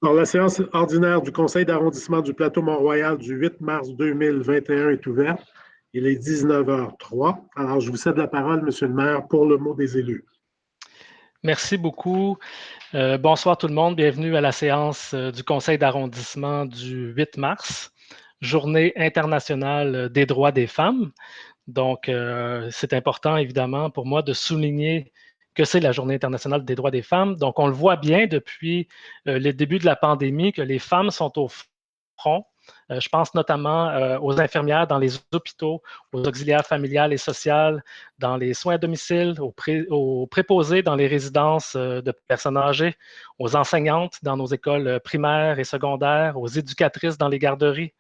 Alors, la séance ordinaire du Conseil d'arrondissement du plateau Mont-Royal du 8 mars 2021 est ouverte. Il est 19h03. Alors, je vous cède la parole, Monsieur le maire, pour le mot des élus. Merci beaucoup. Bonsoir tout le monde. Bienvenue à la séance du Conseil d'arrondissement du 8 mars, Journée internationale des droits des femmes. Donc, c'est important, évidemment, pour moi de souligner que c'est la Journée internationale des droits des femmes. Donc, on le voit bien depuis le début de la pandémie que les femmes sont au front. Je pense notamment aux infirmières dans les hôpitaux, aux auxiliaires familiales et sociales, dans les soins à domicile, aux préposés dans les résidences de personnes âgées, aux enseignantes dans nos écoles primaires et secondaires, aux éducatrices dans les garderies,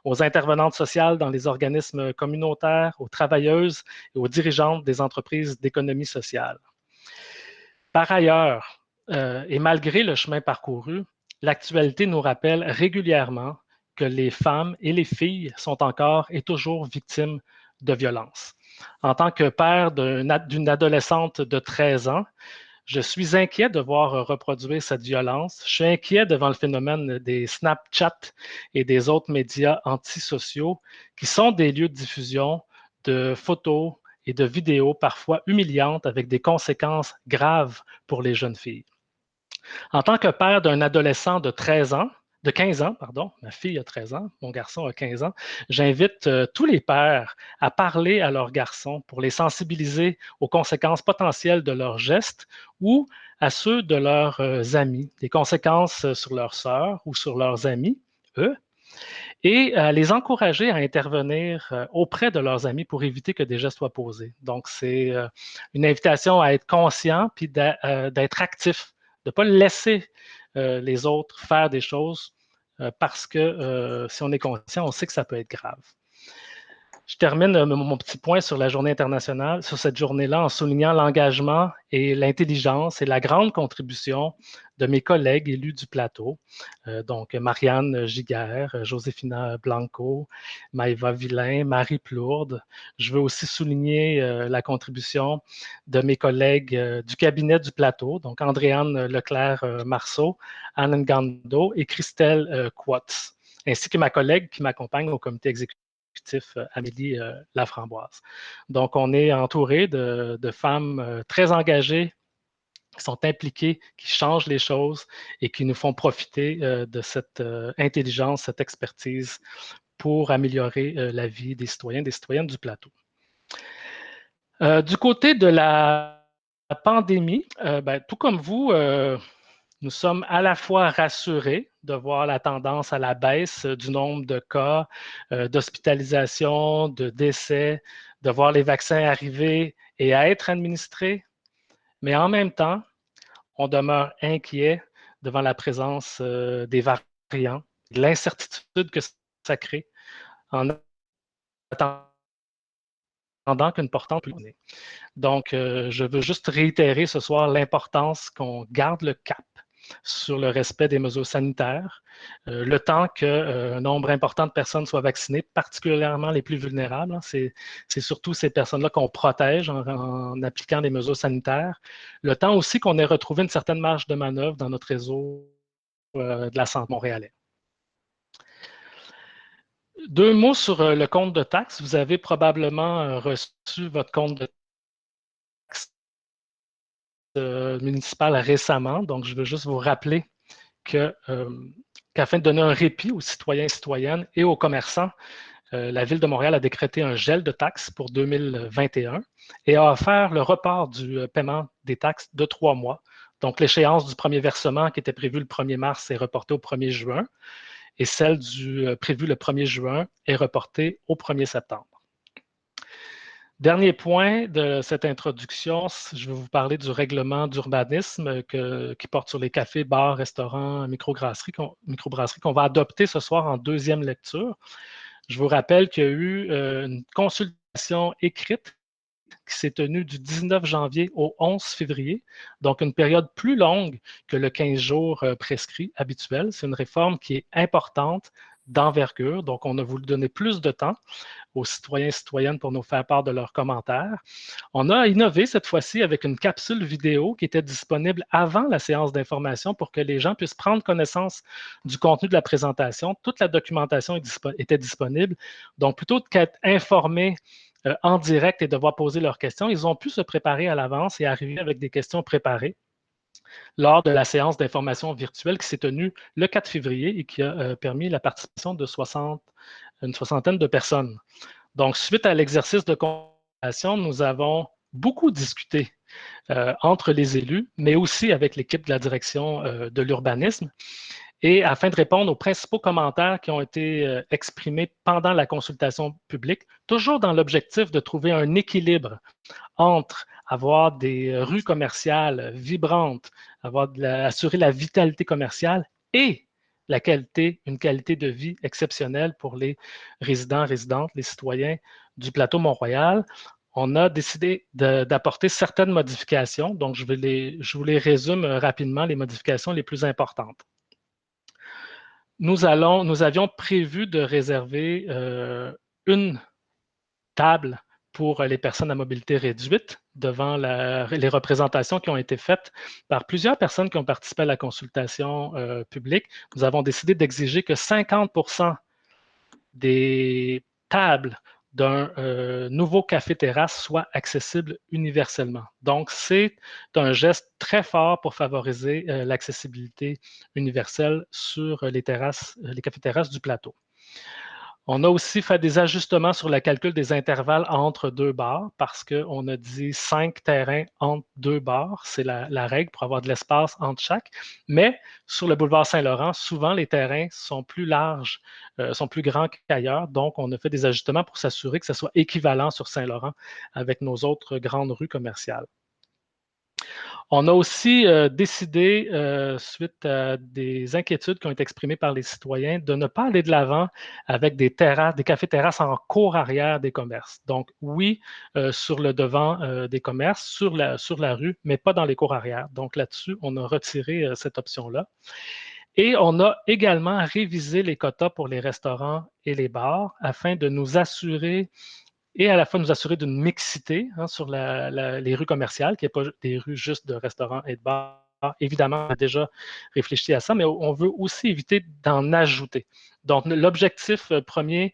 aux intervenantes sociales dans les organismes communautaires, aux travailleuses et aux dirigeantes des entreprises d'économie sociale. Par ailleurs, et malgré le chemin parcouru, l'actualité nous rappelle régulièrement que les femmes et les filles sont encore et toujours victimes de violences. En tant que père d'une adolescente de 13 ans, je suis inquiet de voir reproduire cette violence. Je suis inquiet devant le phénomène des Snapchat et des autres médias antisociaux qui sont des lieux de diffusion de photos et de vidéos parfois humiliantes avec des conséquences graves pour les jeunes filles. En tant que père d'un adolescent de 15 ans, ma fille a 13 ans, mon garçon a 15 ans, j'invite tous les pères à parler à leurs garçons pour les sensibiliser aux conséquences potentielles de leurs gestes ou à ceux de leurs amis, des conséquences sur leurs sœurs ou sur leurs amis, eux, et les encourager à intervenir auprès de leurs amis pour éviter que des gestes soient posés. Donc, c'est une invitation à être conscient puis d'être actif, de ne pas laisser les autres faire des choses parce que si on est conscient, on sait que ça peut être grave. Je termine mon petit point sur la journée internationale, sur cette journée-là, en soulignant l'engagement et l'intelligence et la grande contribution de mes collègues élus du plateau, donc Marianne Giguère, Josefina Blanco, Maëva Villain, Marie Plourde. Je veux aussi souligner la contribution de mes collègues du cabinet du plateau, donc Andréane Leclerc-Marceau, Anne Ngando et Christelle Quatz, ainsi que ma collègue qui m'accompagne au comité exécutif, Amélie Laframboise. Donc, on est entouré de femmes très engagées, qui sont impliquées, qui changent les choses et qui nous font profiter de cette intelligence, cette expertise pour améliorer la vie des citoyens, des citoyennes du plateau. Du côté de la pandémie, tout comme vous, nous sommes à la fois rassurés de voir la tendance à la baisse du nombre de cas d'hospitalisation, de décès, de voir les vaccins arriver et à être administrés, mais en même temps, on demeure inquiet devant la présence des variants, l'incertitude que ça crée en attendant qu'une portante puisse donner. Donc, je veux juste réitérer ce soir l'importance qu'on garde le cap sur le respect des mesures sanitaires, le temps qu'un nombre important de personnes soient vaccinées, particulièrement les plus vulnérables. C'est surtout ces personnes-là qu'on protège en appliquant les mesures sanitaires. Le temps aussi qu'on ait retrouvé une certaine marge de manœuvre dans notre réseau de la santé montréalais. 2 mots sur le compte de taxes. Vous avez probablement reçu votre compte de taxes municipal récemment. Donc, je veux juste vous rappeler qu'afin de donner un répit aux citoyens et citoyennes et aux commerçants, la Ville de Montréal a décrété un gel de taxes pour 2021 et a offert le report du paiement des taxes de 3 mois. Donc, l'échéance du premier versement qui était prévu le 1er mars est reportée au 1er juin et celle prévue le 1er juin est reportée au 1er septembre. Dernier point de cette introduction, je vais vous parler du règlement d'urbanisme qui porte sur les cafés, bars, restaurants, microbrasseries qu'on va adopter ce soir en 2e lecture. Je vous rappelle qu'il y a eu une consultation écrite qui s'est tenue du 19 janvier au 11 février, donc une période plus longue que le 15 jours prescrit habituel. C'est une réforme qui est importante d'envergure. Donc, on a voulu donner plus de temps aux citoyens et citoyennes pour nous faire part de leurs commentaires. On a innové cette fois-ci avec une capsule vidéo qui était disponible avant la séance d'information pour que les gens puissent prendre connaissance du contenu de la présentation. Toute la documentation était disponible. Donc, plutôt qu'être informés en direct et devoir poser leurs questions, ils ont pu se préparer à l'avance et arriver avec des questions préparées lors de la séance d'information virtuelle qui s'est tenue le 4 février et qui a permis la participation de une soixantaine de personnes. Donc, suite à l'exercice de consultation, nous avons beaucoup discuté entre les élus, mais aussi avec l'équipe de la direction de l'urbanisme, et afin de répondre aux principaux commentaires qui ont été exprimés pendant la consultation publique, toujours dans l'objectif de trouver un équilibre entre avoir des rues commerciales vibrantes, assurer la vitalité commerciale et une qualité de vie exceptionnelle pour les résidents, résidentes, les citoyens du plateau Mont-Royal. On a décidé d'apporter certaines modifications. Donc, je vous les résume rapidement, les modifications les plus importantes. Nous avions prévu de réserver une table pour les personnes à mobilité réduite devant les représentations qui ont été faites par plusieurs personnes qui ont participé à la consultation publique. Nous avons décidé d'exiger que 50% des tables d'un nouveau café-terrasse soient accessibles universellement. Donc, c'est un geste très fort pour favoriser l'accessibilité universelle sur les cafés-terrasses du plateau. On a aussi fait des ajustements sur le calcul des intervalles entre deux bars parce qu'on a dit 5 terrains entre deux bars. C'est la règle pour avoir de l'espace entre chaque. Mais sur le boulevard Saint-Laurent, souvent les terrains sont plus larges, sont plus grands qu'ailleurs. Donc, on a fait des ajustements pour s'assurer que ce soit équivalent sur Saint-Laurent avec nos autres grandes rues commerciales. On a aussi décidé, suite à des inquiétudes qui ont été exprimées par les citoyens, de ne pas aller de l'avant avec des cafés-terrasses en cour arrière des commerces. Donc, oui, sur le devant des commerces, sur la rue, mais pas dans les cours arrière. Donc, là-dessus, on a retiré cette option-là. Et on a également révisé les quotas pour les restaurants et les bars afin de nous assurer et à la fois nous assurer d'une mixité sur les rues commerciales, qu'il n'y ait pas des rues juste de restaurants et de bars. Évidemment, on a déjà réfléchi à ça, mais on veut aussi éviter d'en ajouter. Donc, l'objectif premier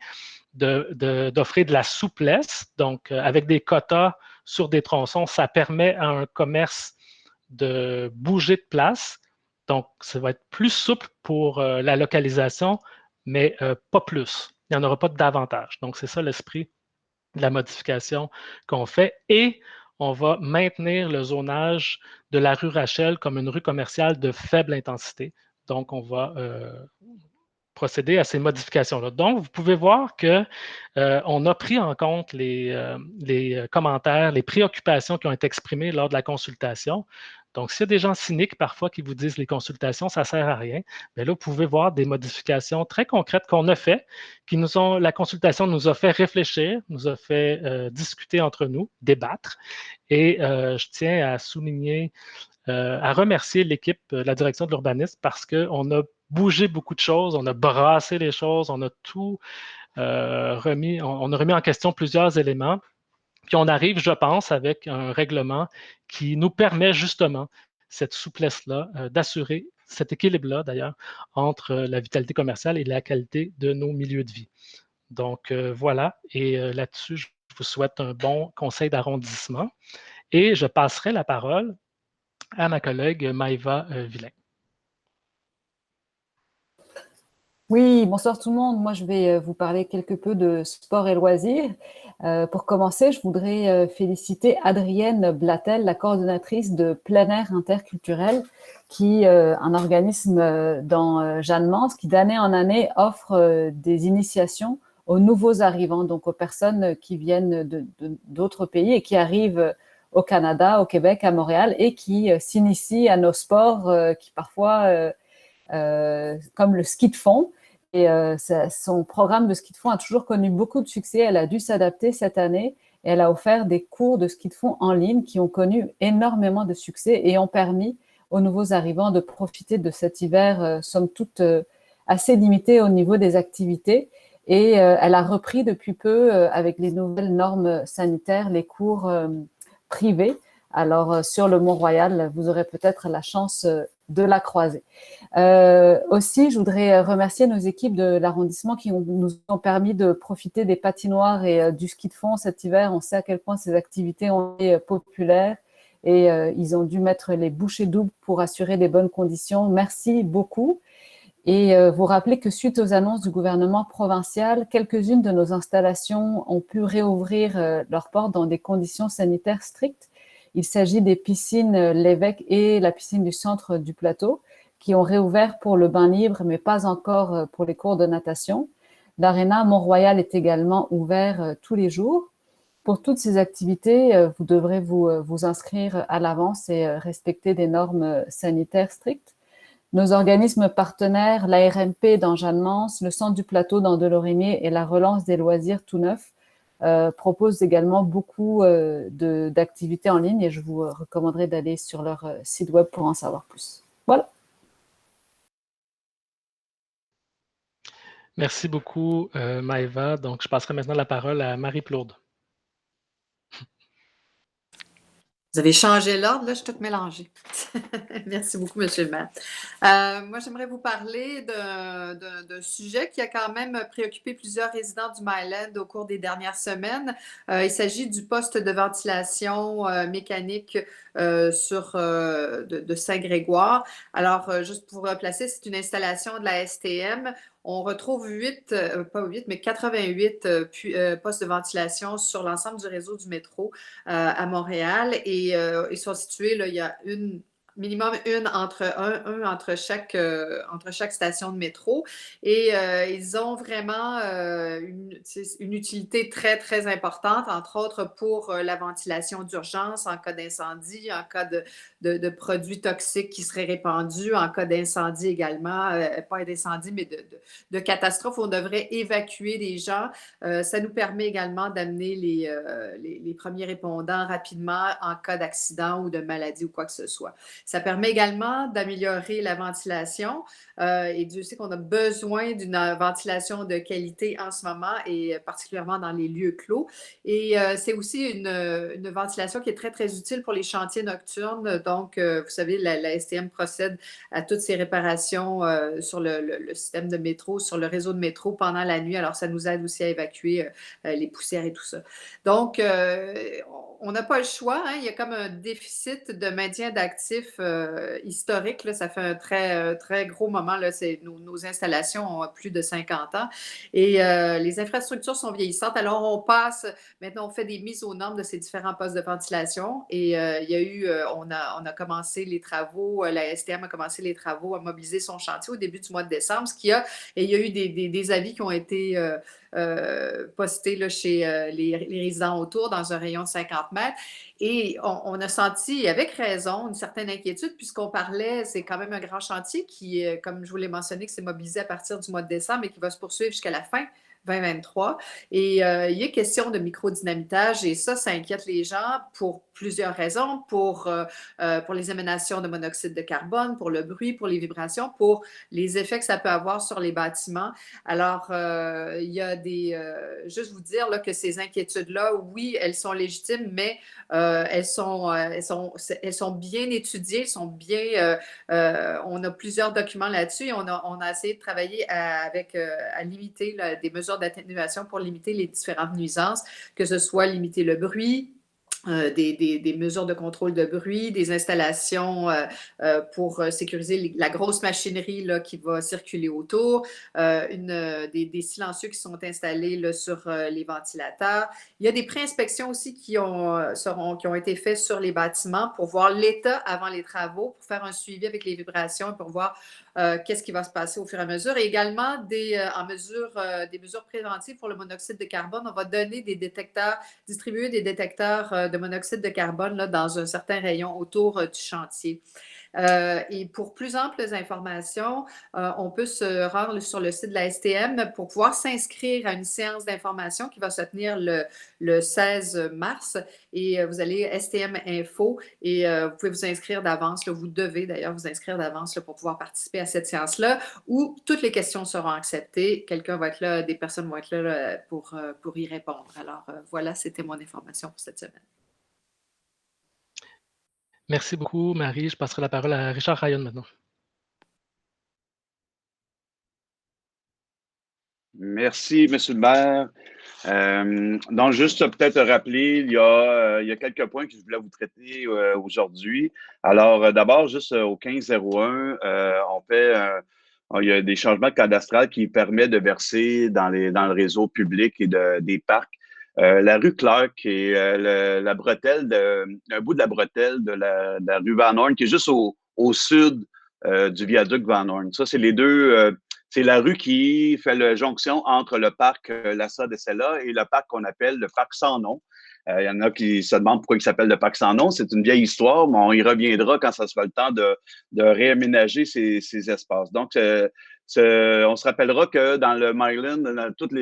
d'offrir de la souplesse, donc avec des quotas sur des tronçons, ça permet à un commerce de bouger de place. Donc, ça va être plus souple pour la localisation, mais pas plus. Il n'y en aura pas davantage. Donc, c'est ça l'esprit de la modification qu'on fait et on va maintenir le zonage de la rue Rachel comme une rue commerciale de faible intensité. Donc, on va procéder à ces modifications-là. Donc, vous pouvez voir qu'on a pris en compte les commentaires, les préoccupations qui ont été exprimées lors de la consultation. Donc, s'il y a des gens cyniques parfois qui vous disent les consultations, ça ne sert à rien, bien là, vous pouvez voir des modifications très concrètes qu'on a faites, la consultation nous a fait réfléchir, nous a fait discuter entre nous, débattre. Et je tiens à souligner, à remercier l'équipe, la direction de l'urbanisme, parce qu'on a bougé beaucoup de choses, on a brassé les choses, on a tout remis, on a remis en question plusieurs éléments. Puis on arrive, je pense, avec un règlement qui nous permet justement cette souplesse-là, d'assurer cet équilibre-là, d'ailleurs, entre la vitalité commerciale et la qualité de nos milieux de vie. Donc, voilà. Et là-dessus, je vous souhaite un bon conseil d'arrondissement. Et je passerai la parole à ma collègue Maëva Villain. Oui, bonsoir tout le monde. Moi, je vais vous parler quelque peu de sport et loisirs. Pour commencer, je voudrais féliciter Adrienne Blatel, la coordonnatrice de plein air interculturel, qui est un organisme dans Jeanne-Mance qui d'année en année offre des initiations aux nouveaux arrivants, donc aux personnes qui viennent d'autres pays et qui arrivent au Canada, au Québec, à Montréal et qui s'initient à nos sports qui parfois, comme le ski de fond. Et son programme de ski de fond a toujours connu beaucoup de succès. Elle a dû s'adapter cette année et elle a offert des cours de ski de fond en ligne qui ont connu énormément de succès et ont permis aux nouveaux arrivants de profiter de cet hiver, somme toute, assez limitée au niveau des activités. Et elle a repris depuis peu, avec les nouvelles normes sanitaires, les cours privés. Alors, sur le Mont-Royal, vous aurez peut-être la chance de la croiser. Aussi, je voudrais remercier nos équipes de l'arrondissement qui nous ont permis de profiter des patinoires et du ski de fond cet hiver. On sait à quel point ces activités ont été populaires et ils ont dû mettre les bouchées doubles pour assurer des bonnes conditions. Merci beaucoup. Et vous rappeler que suite aux annonces du gouvernement provincial, quelques-unes de nos installations ont pu réouvrir leurs portes dans des conditions sanitaires strictes. Il s'agit des piscines L'Évêque et la piscine du centre du plateau qui ont réouvert pour le bain libre, mais pas encore pour les cours de natation. L'Aréna Mont-Royal est également ouvert tous les jours. Pour toutes ces activités, vous devrez vous inscrire à l'avance et respecter des normes sanitaires strictes. Nos organismes partenaires, la RMP dans Jeanne-Mance, le Centre du Plateau dans Delorimier et la Relance des loisirs tout neuf proposent également beaucoup d'activités en ligne et je vous recommanderais d'aller sur leur site web pour en savoir plus. Voilà. Merci beaucoup, Maëva. Donc, je passerai maintenant la parole à Marie-Plourde. Vous avez changé l'ordre, là, je suis toute mélangée. Merci beaucoup, M. le maire. Moi, j'aimerais vous parler d'un sujet qui a quand même préoccupé plusieurs résidents du Myland au cours des dernières semaines. Il s'agit du poste de ventilation mécanique de Saint-Grégoire. Alors, juste pour replacer, c'est une installation de la STM. On retrouve 88 postes de ventilation sur l'ensemble du réseau du métro à Montréal et ils sont situés, là, il y a minimum entre chaque station de métro. Et ils ont vraiment une utilité très, très importante, entre autres pour la ventilation d'urgence en cas d'incendie, en cas de produits toxiques qui seraient répandus, en cas d'incendie également, pas d'incendie, mais de catastrophe où on devrait évacuer les gens. Ça nous permet également d'amener les premiers répondants rapidement en cas d'accident ou de maladie ou quoi que ce soit. Ça permet également d'améliorer la ventilation et Dieu sait qu'on a besoin d'une ventilation de qualité en ce moment et particulièrement dans les lieux clos. Et c'est aussi une ventilation qui est très, très utile pour les chantiers nocturnes. Donc, vous savez, la STM procède à toutes ces réparations sur le système de métro, sur le réseau de métro pendant la nuit. Alors, ça nous aide aussi à évacuer les poussières et tout ça. Donc, on n'a pas le choix. Hein? Il y a comme un déficit de maintien d'actifs historique. Là. Ça fait un très, très gros moment. Là. Nos installations ont plus de 50 ans et les infrastructures sont vieillissantes. Alors, maintenant, on fait des mises aux normes de ces différents postes de ventilation et il y a eu, on a commencé les travaux, la STM a commencé les travaux à mobiliser son chantier au début du mois de décembre, et il y a eu des avis qui ont été postés là, chez les résidents autour dans un rayon de 50 mètres. Et on a senti, avec raison, une certaine inquiétude puisqu'on parlait, c'est quand même un grand chantier qui, comme je vous l'ai mentionné, qui s'est mobilisé à partir du mois de décembre et qui va se poursuivre jusqu'à la fin 2023. Et il est question de microdynamitage et ça inquiète les gens pour plusieurs raisons, pour les émanations de monoxyde de carbone, pour le bruit, pour les vibrations, pour les effets que ça peut avoir sur les bâtiments. Alors, il y a juste vous dire là, que ces inquiétudes-là, oui, elles sont légitimes, mais elles sont bien étudiées, on a plusieurs documents là-dessus et on a essayé de travailler à limiter des mesures d'atténuation pour limiter les différentes nuisances, que ce soit limiter le bruit, des mesures de contrôle de bruit, des installations pour sécuriser la grosse machinerie là, qui va circuler autour, des silencieux qui sont installés là, sur les ventilateurs. Il y a des pré-inspections aussi qui ont été faites sur les bâtiments pour voir l'état avant les travaux, pour faire un suivi avec les vibrations, pour voir qu'est-ce qui va se passer au fur et à mesure. Et également, des mesures préventives pour le monoxyde de carbone. On va distribuer des détecteurs de monoxyde de carbone là, dans un certain rayon autour du chantier. Et pour plus amples informations, on peut se rendre sur le site de la STM pour pouvoir s'inscrire à une séance d'information qui va se tenir le 16 mars. Et vous allez STM Info et vous pouvez vous inscrire d'avance. Vous devez d'ailleurs vous inscrire d'avance pour pouvoir participer à cette séance-là où toutes les questions seront acceptées. Quelqu'un va être là, des personnes vont être là pour y répondre. Alors, voilà, c'était mon information pour cette semaine. Merci beaucoup, Marie. Je passerai la parole à Richard Ryan maintenant. Merci, M. le maire. Donc, juste peut-être rappeler, il y a quelques points que je voulais vous traiter aujourd'hui. Alors, d'abord, juste au 1501, il y a des changements cadastrales qui permettent de verser dans le réseau public et des parcs. La rue Clark et la bretelle, un bout de la bretelle de la rue Van Horn, qui est juste au sud du viaduc Van Horn. Ça, c'est les deux. C'est la rue qui fait la jonction entre le parc Lassa de Sella et le parc qu'on appelle le parc sans nom. Il y en a qui se demandent pourquoi il s'appelle le parc sans nom. C'est une vieille histoire, mais on y reviendra quand ça sera le temps de réaménager ces espaces. Donc, on se rappellera que dans le Myland, toute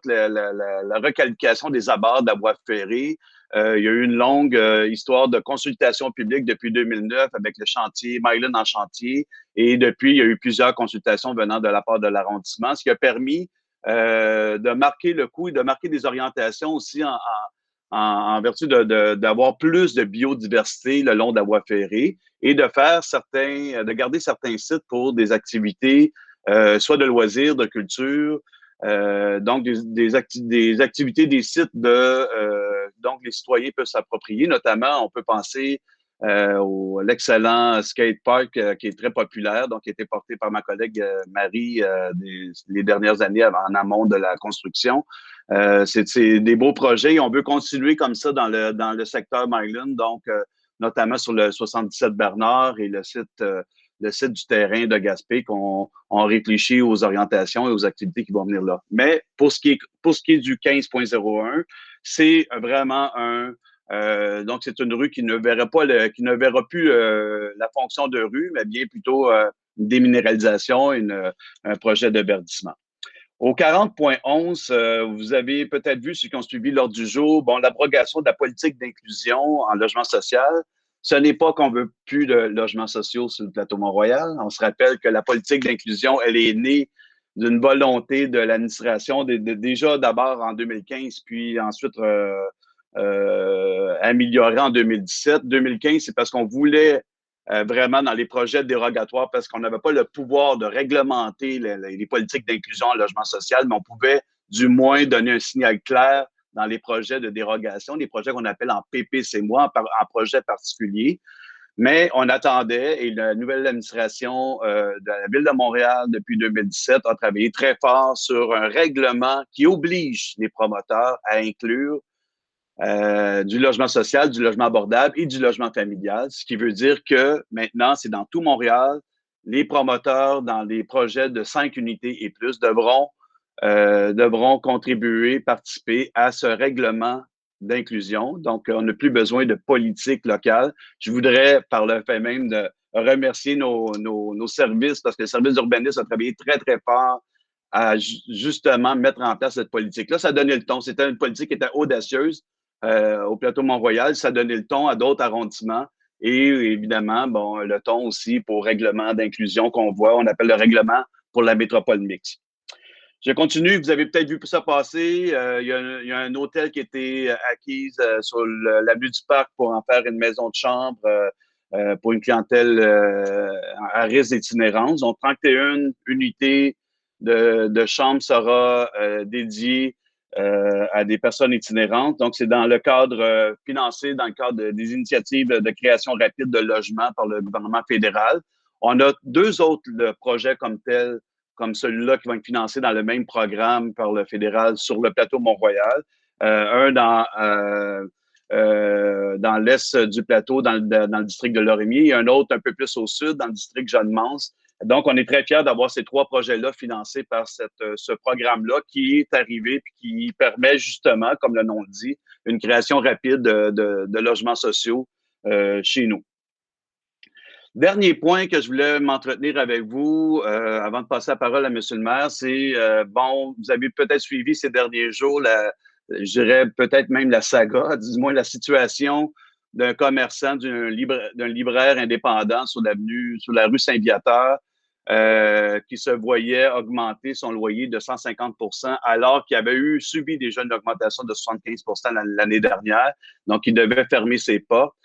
la requalification des abords de la voie ferrée, il y a eu une longue histoire de consultation publique depuis 2009 avec le chantier, Myland en chantier. Et depuis, il y a eu plusieurs consultations venant de la part de l'arrondissement, ce qui a permis de marquer le coup et de marquer des orientations aussi en vertu d'avoir plus de biodiversité le long de la voie ferrée et de garder certains sites pour des activités, soit de loisirs, de culture, donc des activités, des sites donc les citoyens peuvent s'approprier. Notamment, on peut penser l'excellent skate park qui est très populaire, donc qui a été porté par ma collègue Marie les dernières années en amont de la construction. C'est des beaux projets et on veut continuer comme ça dans le secteur Myland, donc notamment sur le 77 Bernard et le site du terrain de Gaspé qu'on réfléchit aux orientations et aux activités qui vont venir là. Mais pour ce qui est du 15.01, c'est vraiment donc c'est une rue qui ne verra plus la fonction de rue, mais bien plutôt une déminéralisation et un projet de verdissement. Au 40.11, vous avez peut-être vu ceux qui ont suivi l'ordre du jour, l'abrogation de la politique d'inclusion en logement social. Ce n'est pas qu'on veut plus de logements sociaux sur le plateau Mont-Royal. On se rappelle que la politique d'inclusion, elle est née d'une volonté de l'administration, déjà d'abord en 2015, puis ensuite améliorée en 2017. 2015, c'est parce qu'on voulait vraiment dans les projets dérogatoires parce qu'on n'avait pas le pouvoir de réglementer les politiques d'inclusion en logement social, mais on pouvait du moins donner un signal clair dans les projets de dérogation, les projets qu'on appelle en PPC-moi, en projet particulier. Mais on attendait et la nouvelle administration de la Ville de Montréal depuis 2017 a travaillé très fort sur un règlement qui oblige les promoteurs à inclure du logement social, du logement abordable et du logement familial, ce qui veut dire que maintenant, c'est dans tout Montréal, les promoteurs dans les projets de 5 unités et plus devront contribuer, participer à ce règlement d'inclusion. Donc, on n'a plus besoin de politique locale. Je voudrais, par le fait même, de remercier nos services, parce que le service d'urbanisme a travaillé très, très fort à justement mettre en place cette politique-là. Ça donnait le ton. C'était une politique qui était audacieuse au plateau Mont-Royal. Ça donnait le ton à d'autres arrondissements. Et évidemment, le ton aussi pour règlement d'inclusion qu'on voit. On appelle le règlement pour la métropole mixte. Je continue. Vous avez peut-être vu ça passer. Il y a un hôtel qui a été acquis sur l'avenue du Parc pour en faire une maison de chambre pour une clientèle à risque d'itinérance. Donc, 31 unités de chambres sera dédiées à des personnes itinérantes. Donc, c'est dans le cadre financé, dans le cadre des initiatives de création rapide de logements par le gouvernement fédéral. On a 2 autres projets comme tels, comme celui-là qui va être financé dans le même programme par le fédéral sur le plateau Mont-Royal. Un dans l'est du plateau, dans le district de Lorimier, et un autre un peu plus au sud, dans le district Jeanne-Mance. Donc, on est très fiers d'avoir ces 3 projets-là financés par ce programme-là qui est arrivé et qui permet justement, comme le nom le dit, une création rapide de logements sociaux chez nous. Dernier point que je voulais m'entretenir avec vous avant de passer la parole à M. le maire, c'est, vous avez peut-être suivi ces derniers jours, je dirais peut-être même la saga, du moins la situation d'un commerçant, d'un libraire indépendant sur la rue Saint-Viateur qui se voyait augmenter son loyer de 150 alors qu'il avait subi déjà une augmentation de 75 l'année dernière. Donc, il devait fermer ses portes.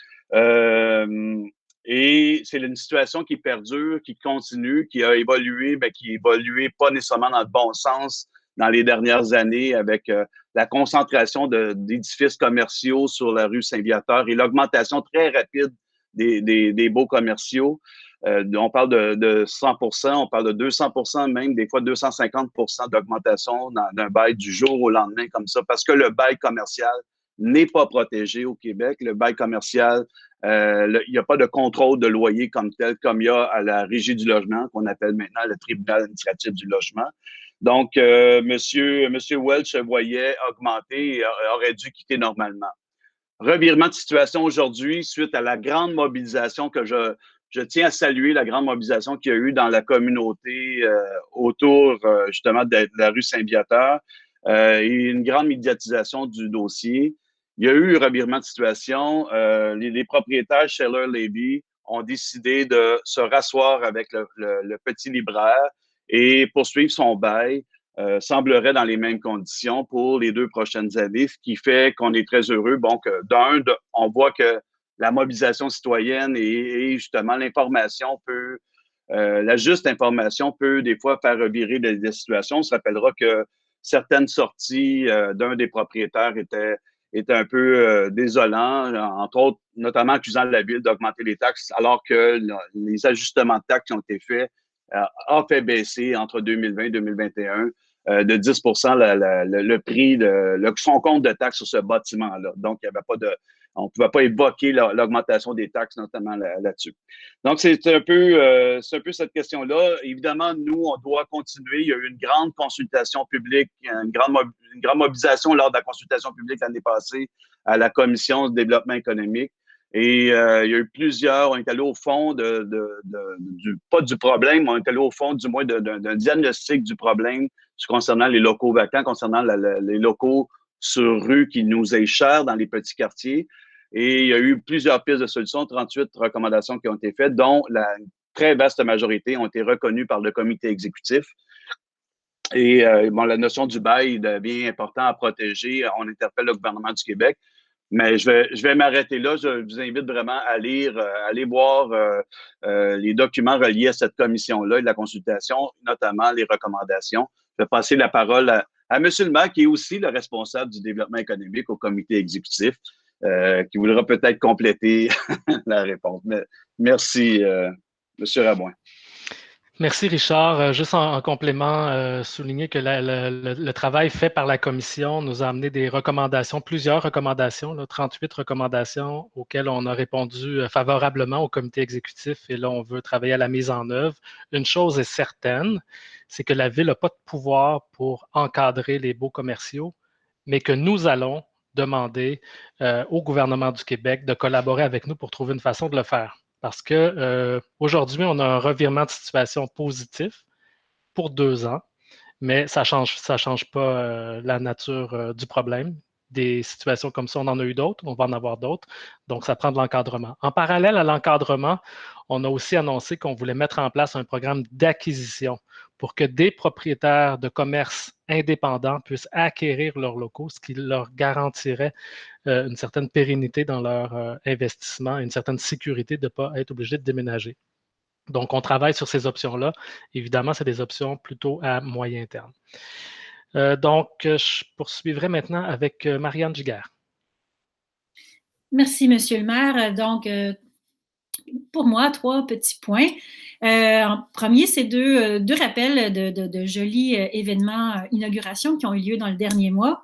Et c'est une situation qui perdure, qui continue, qui a évolué, qui évolué pas nécessairement dans le bon sens dans les dernières années avec la concentration d'édifices commerciaux sur la rue Saint-Viateur et l'augmentation très rapide des baux commerciaux. On parle de 100%, on parle de 200%, même des fois 250% d'augmentation d'un bail du jour au lendemain comme ça, parce que le bail commercial n'est pas protégé au Québec. Le bail commercial, il n'y a pas de contrôle de loyer comme tel, comme il y a à la Régie du logement, qu'on appelle maintenant le tribunal administratif du logement. Donc, Monsieur Welch voyait augmenter et aurait dû quitter normalement. Revirement de situation aujourd'hui suite à la grande mobilisation que je tiens à saluer, la grande mobilisation qu'il y a eu dans la communauté autour justement de la rue Saint-Viateur et une grande médiatisation du dossier. Il y a eu un revirement de situation. Les propriétaires Scheller Levy ont décidé de se rasseoir avec le petit libraire et poursuivre son bail. Semblerait dans les mêmes conditions pour les 2 prochaines années, ce qui fait qu'on est très heureux. Bon, on voit que la mobilisation citoyenne et justement l'information la juste information peut des fois faire revirer des situations. On se rappellera que certaines sorties d'un des propriétaires étaient un peu désolants, entre autres, notamment accusant la Ville d'augmenter les taxes, alors que les ajustements de taxes qui ont été faits a fait baisser entre 2020 et 2021 de 10 le prix, son compte de taxes sur ce bâtiment-là. Donc, il y avait pas on ne pouvait pas évoquer l'augmentation des taxes, notamment là-dessus. Donc, c'est un peu cette question-là. Évidemment, nous, on doit continuer. Il y a eu une grande consultation publique, une grande mobilisation lors de la consultation publique l'année passée à la Commission du développement économique. Et il y a eu plusieurs, on est allé au fond pas du problème, mais on est allé au fond du moins d'un diagnostic du problème concernant les locaux vacants, concernant les locaux sur rue qui nous est cher dans les petits quartiers. Et il y a eu plusieurs pistes de solutions, 38 recommandations qui ont été faites, dont la très vaste majorité ont été reconnues par le comité exécutif. Et la notion du bail devient important à protéger. On interpelle le gouvernement du Québec. Mais je vais m'arrêter là. Je vous invite vraiment à aller voir les documents reliés à cette commission-là et la consultation, notamment les recommandations. Je vais passer la parole à M. le maire, qui est aussi le responsable du développement économique au comité exécutif, qui voudra peut-être compléter la réponse. Mais merci, M. Rabouin. Merci, Richard. Juste en complément, souligner que le travail fait par la Commission nous a amené des recommandations, plusieurs recommandations, 38 recommandations auxquelles on a répondu favorablement au comité exécutif et là, on veut travailler à la mise en œuvre. Une chose est certaine, c'est que la Ville n'a pas de pouvoir pour encadrer les baux commerciaux, mais que nous allons demander au gouvernement du Québec de collaborer avec nous pour trouver une façon de le faire. Parce qu'aujourd'hui, on a un revirement de situation positif pour 2 ans, mais ça change pas la nature du problème. Des situations comme ça, on en a eu d'autres, on va en avoir d'autres, donc ça prend de l'encadrement. En parallèle à l'encadrement, on a aussi annoncé qu'on voulait mettre en place un programme d'acquisition pour que des propriétaires de commerce indépendants puissent acquérir leurs locaux, ce qui leur garantirait une certaine pérennité dans leur investissement, une certaine sécurité de ne pas être obligé de déménager. Donc, on travaille sur ces options-là. Évidemment, c'est des options plutôt à moyen terme. Donc, je poursuivrai maintenant avec Marianne Giguère. Merci, Monsieur le maire. Donc, pour moi, 3 petits points. En premier, c'est deux rappels de jolis événements, inaugurations qui ont eu lieu dans le dernier mois.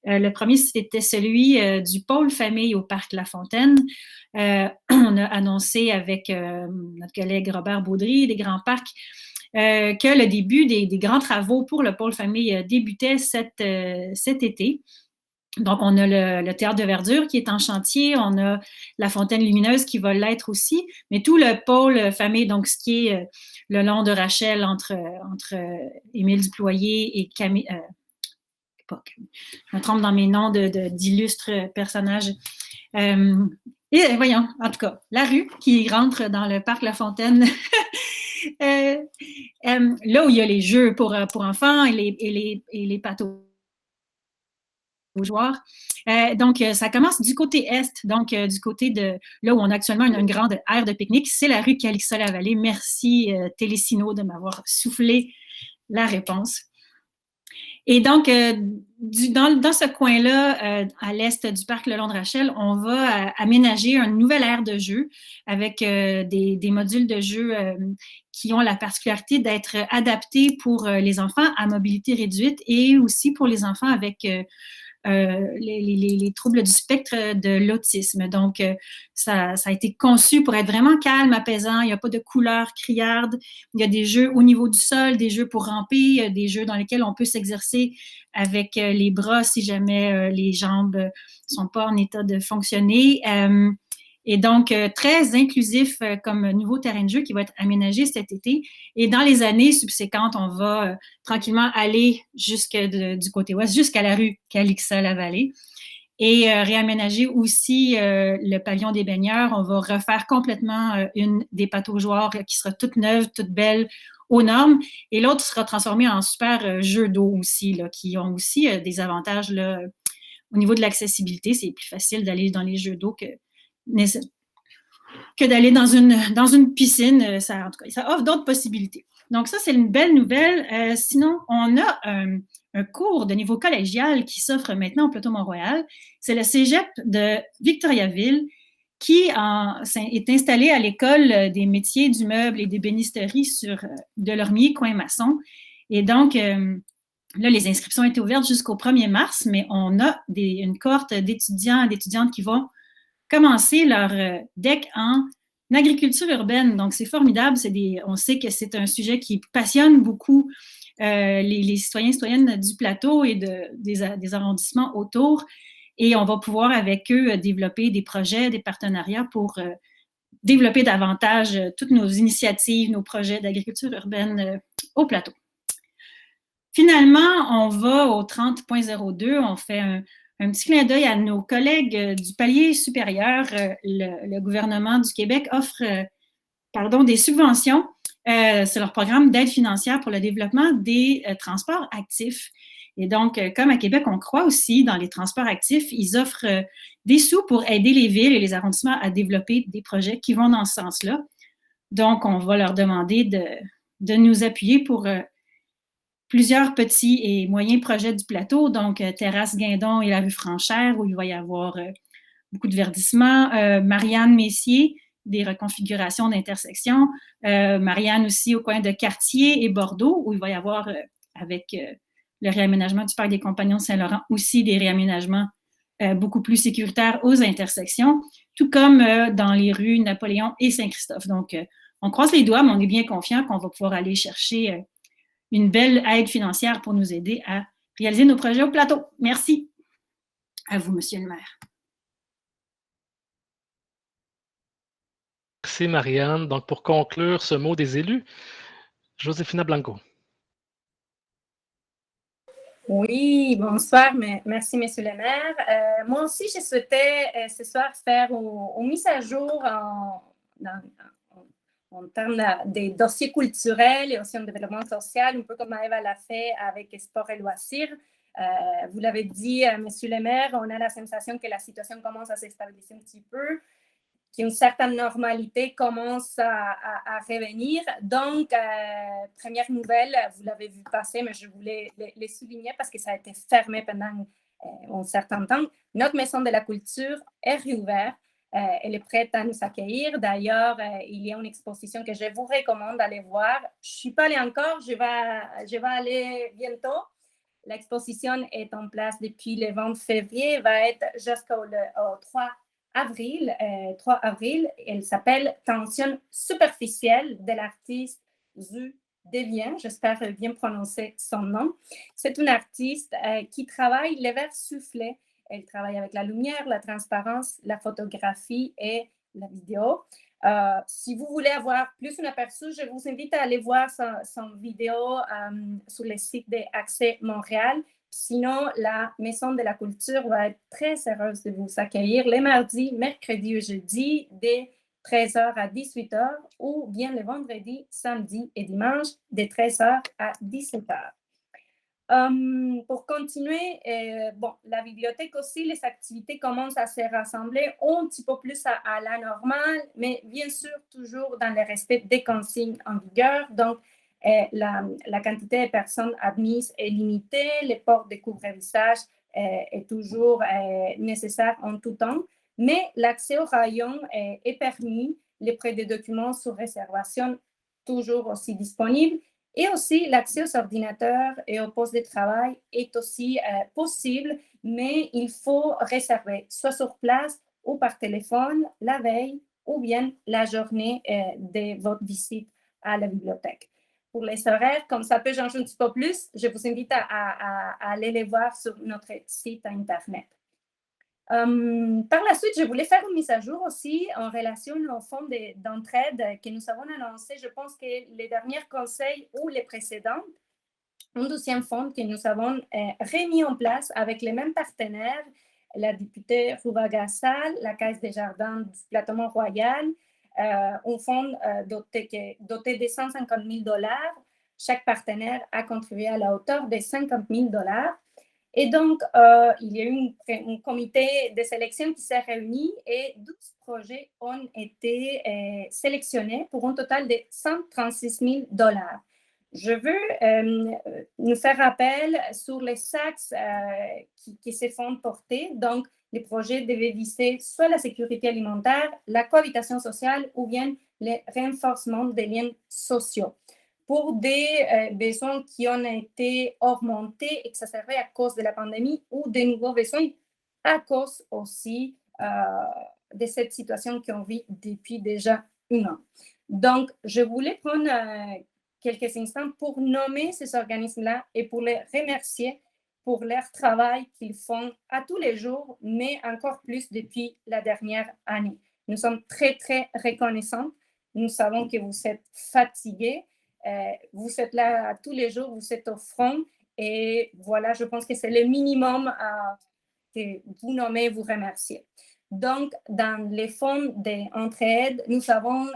Le premier, c'était celui du pôle famille au Parc La Fontaine. On a annoncé avec notre collègue Robert Baudry des Grands Parcs que le début des grands travaux pour le pôle famille débutait cet été. Donc, on a le théâtre de verdure qui est en chantier, on a la fontaine lumineuse qui va l'être aussi, mais tout le pôle famille, donc ce qui est le long de Rachel entre Émile Duployer et Camille... je me trompe dans mes noms d'illustres personnages. Et voyons, en tout cas, la rue qui rentre dans le parc La Fontaine Là où il y a les jeux pour enfants et les pataugeoires. Donc, ça commence du côté est, donc du côté de là où on a actuellement une grande aire de pique-nique, c'est la rue Calixa-la-Vallée. Merci, Télésino, de m'avoir soufflé la réponse. Et donc, dans ce coin-là, à l'est du parc Le Long-de-Rachel, on va aménager une nouvelle aire de jeu avec des modules de jeu qui ont la particularité d'être adaptés pour les enfants à mobilité réduite et aussi pour les enfants avec les troubles du spectre de l'autisme. Donc, ça a été conçu pour être vraiment calme, apaisant. Il n'y a pas de couleurs criardes. Il y a des jeux au niveau du sol, des jeux pour ramper, des jeux dans lesquels on peut s'exercer avec les bras si jamais les jambes ne sont pas en état de fonctionner. Et donc, très inclusif comme nouveau terrain de jeu qui va être aménagé cet été. Et dans les années subséquentes, on va tranquillement aller du côté ouest, jusqu'à la rue Calixa-la-Vallée. Et réaménager aussi le pavillon des baigneurs. On va refaire complètement une des pataugeoires qui sera toute neuve, toute belle, aux normes. Et l'autre sera transformée en super jeux d'eau aussi, là, qui ont aussi des avantages là, au niveau de l'accessibilité. C'est plus facile d'aller dans les jeux d'eau que d'aller dans une piscine. Ça offre d'autres possibilités. Donc, ça, c'est une belle nouvelle. Sinon, on a un cours de niveau collégial qui s'offre maintenant au Plateau Mont-Royal. C'est le cégep de Victoriaville qui est installé à l'école des métiers du meuble et des bénisteries sur Delormier, coin maçon. Et donc, là, les inscriptions ont été ouvertes jusqu'au 1er mars, mais on a une cohorte d'étudiants et d'étudiantes qui vont commencer leur DEC en agriculture urbaine. Donc, c'est formidable. On sait que c'est un sujet qui passionne beaucoup les citoyens et citoyennes du plateau et des arrondissements autour. Et on va pouvoir, avec eux, développer des projets, des partenariats pour développer davantage toutes nos initiatives, nos projets d'agriculture urbaine au plateau. Finalement, on va au 30.02. On fait un petit clin d'œil à nos collègues du palier supérieur. Le gouvernement du Québec offre des subventions. C'est leur programme d'aide financière pour le développement des transports actifs. Et donc, comme à Québec, on croit aussi dans les transports actifs, ils offrent des sous pour aider les villes et les arrondissements à développer des projets qui vont dans ce sens-là. Donc, on va leur demander de nous appuyer pour plusieurs petits et moyens projets du plateau, donc Terrasse Guindon et la rue Franchère, où il va y avoir beaucoup de verdissement. Marianne Messier, des reconfigurations d'intersection. Marianne aussi au coin de Cartier et Bordeaux, où il va y avoir, avec le réaménagement du parc des Compagnons de Saint-Laurent, aussi des réaménagements beaucoup plus sécuritaires aux intersections, tout comme dans les rues Napoléon et Saint-Christophe. Donc, on croise les doigts, mais on est bien confiant qu'on va pouvoir aller chercher une belle aide financière pour nous aider à réaliser nos projets au plateau. Merci. À vous, Monsieur le maire. Merci, Marianne. Donc, pour conclure ce mot des élus, Josefina Blanco. Oui, bonsoir. Merci, Monsieur le maire. Moi aussi, je souhaitais ce soir faire une mise à jour en termes des dossiers culturels et aussi en développement social, un peu comme Maëva l'a fait avec sport et loisirs. Vous l'avez dit, Monsieur le maire, on a la sensation que la situation commence à se stabiliser un petit peu, qu'une certaine normalité commence à revenir. Donc, première nouvelle, vous l'avez vu passer, mais je voulais les souligner parce que ça a été fermé pendant un certain temps. Notre maison de la culture est réouverte. Elle est prête à nous accueillir. D'ailleurs, il y a une exposition que je vous recommande d'aller voir. Je ne suis pas allée encore, je vais aller bientôt. L'exposition est en place depuis le 20 février, va être jusqu'au 3 avril. Elle s'appelle Tension superficielle de l'artiste Zhu Devian. J'espère bien prononcer son nom. C'est une artiste qui travaille les verres soufflés. Elle travaille avec la lumière, la transparence, la photographie et la vidéo. Si vous voulez avoir plus un aperçu, je vous invite à aller voir son vidéo sur le site d'Accès Montréal. Sinon, la Maison de la Culture va être très heureuse de vous accueillir les mardis, mercredis et jeudis dès 13h à 18h, ou bien le vendredi, samedi et dimanche, de 13h à 17h. Pour continuer, la bibliothèque aussi, les activités commencent à se rassembler un petit peu plus à la normale, mais bien sûr, toujours dans le respect des consignes en vigueur. Donc, la quantité de personnes admises est limitée, les portes de couvre-visage est toujours nécessaire en tout temps, mais l'accès au rayon est permis, les prêts de documents sur réservation toujours aussi disponibles. Et aussi, l'accès aux ordinateurs et aux postes de travail est aussi possible, mais il faut réserver, soit sur place ou par téléphone, la veille ou bien la journée de votre visite à la bibliothèque. Pour les horaires, comme ça peut changer un petit peu plus, je vous invite à aller les voir sur notre site Internet. Par la suite, je voulais faire une mise à jour aussi en relation au fonds d'entraide que nous avons annoncé. Je pense que les derniers conseils ou les précédents, un deuxième fonds que nous avons remis en place avec les mêmes partenaires, la députée Rouba-Gassal, la Caisse des Jardins du Plateau Mont-Royal, un fonds doté de 150 000 $. Chaque partenaire a contribué à la hauteur de 50 000 $. Et donc, il y a eu un comité de sélection qui s'est réuni et 12 projets ont été sélectionnés pour un total de 136 000 $. Je veux nous faire rappel sur les axes qui se font porter. Donc, les projets devaient viser soit la sécurité alimentaire, la cohabitation sociale ou bien le renforcement des liens sociaux, pour des besoins qui ont été augmentés, exacerbés à cause de la pandémie, ou de nouveaux besoins à cause aussi de cette situation qu'on vit depuis déjà un an. Donc, je voulais prendre quelques instants pour nommer ces organismes-là et pour les remercier pour leur travail qu'ils font à tous les jours, mais encore plus depuis la dernière année. Nous sommes très, très reconnaissants. Nous savons que vous êtes fatigués. Vous êtes là tous les jours, vous êtes au front. Et voilà, je pense que c'est le minimum que vous nommez, vous remercier. Donc, dans les fonds d'entraide, nous avons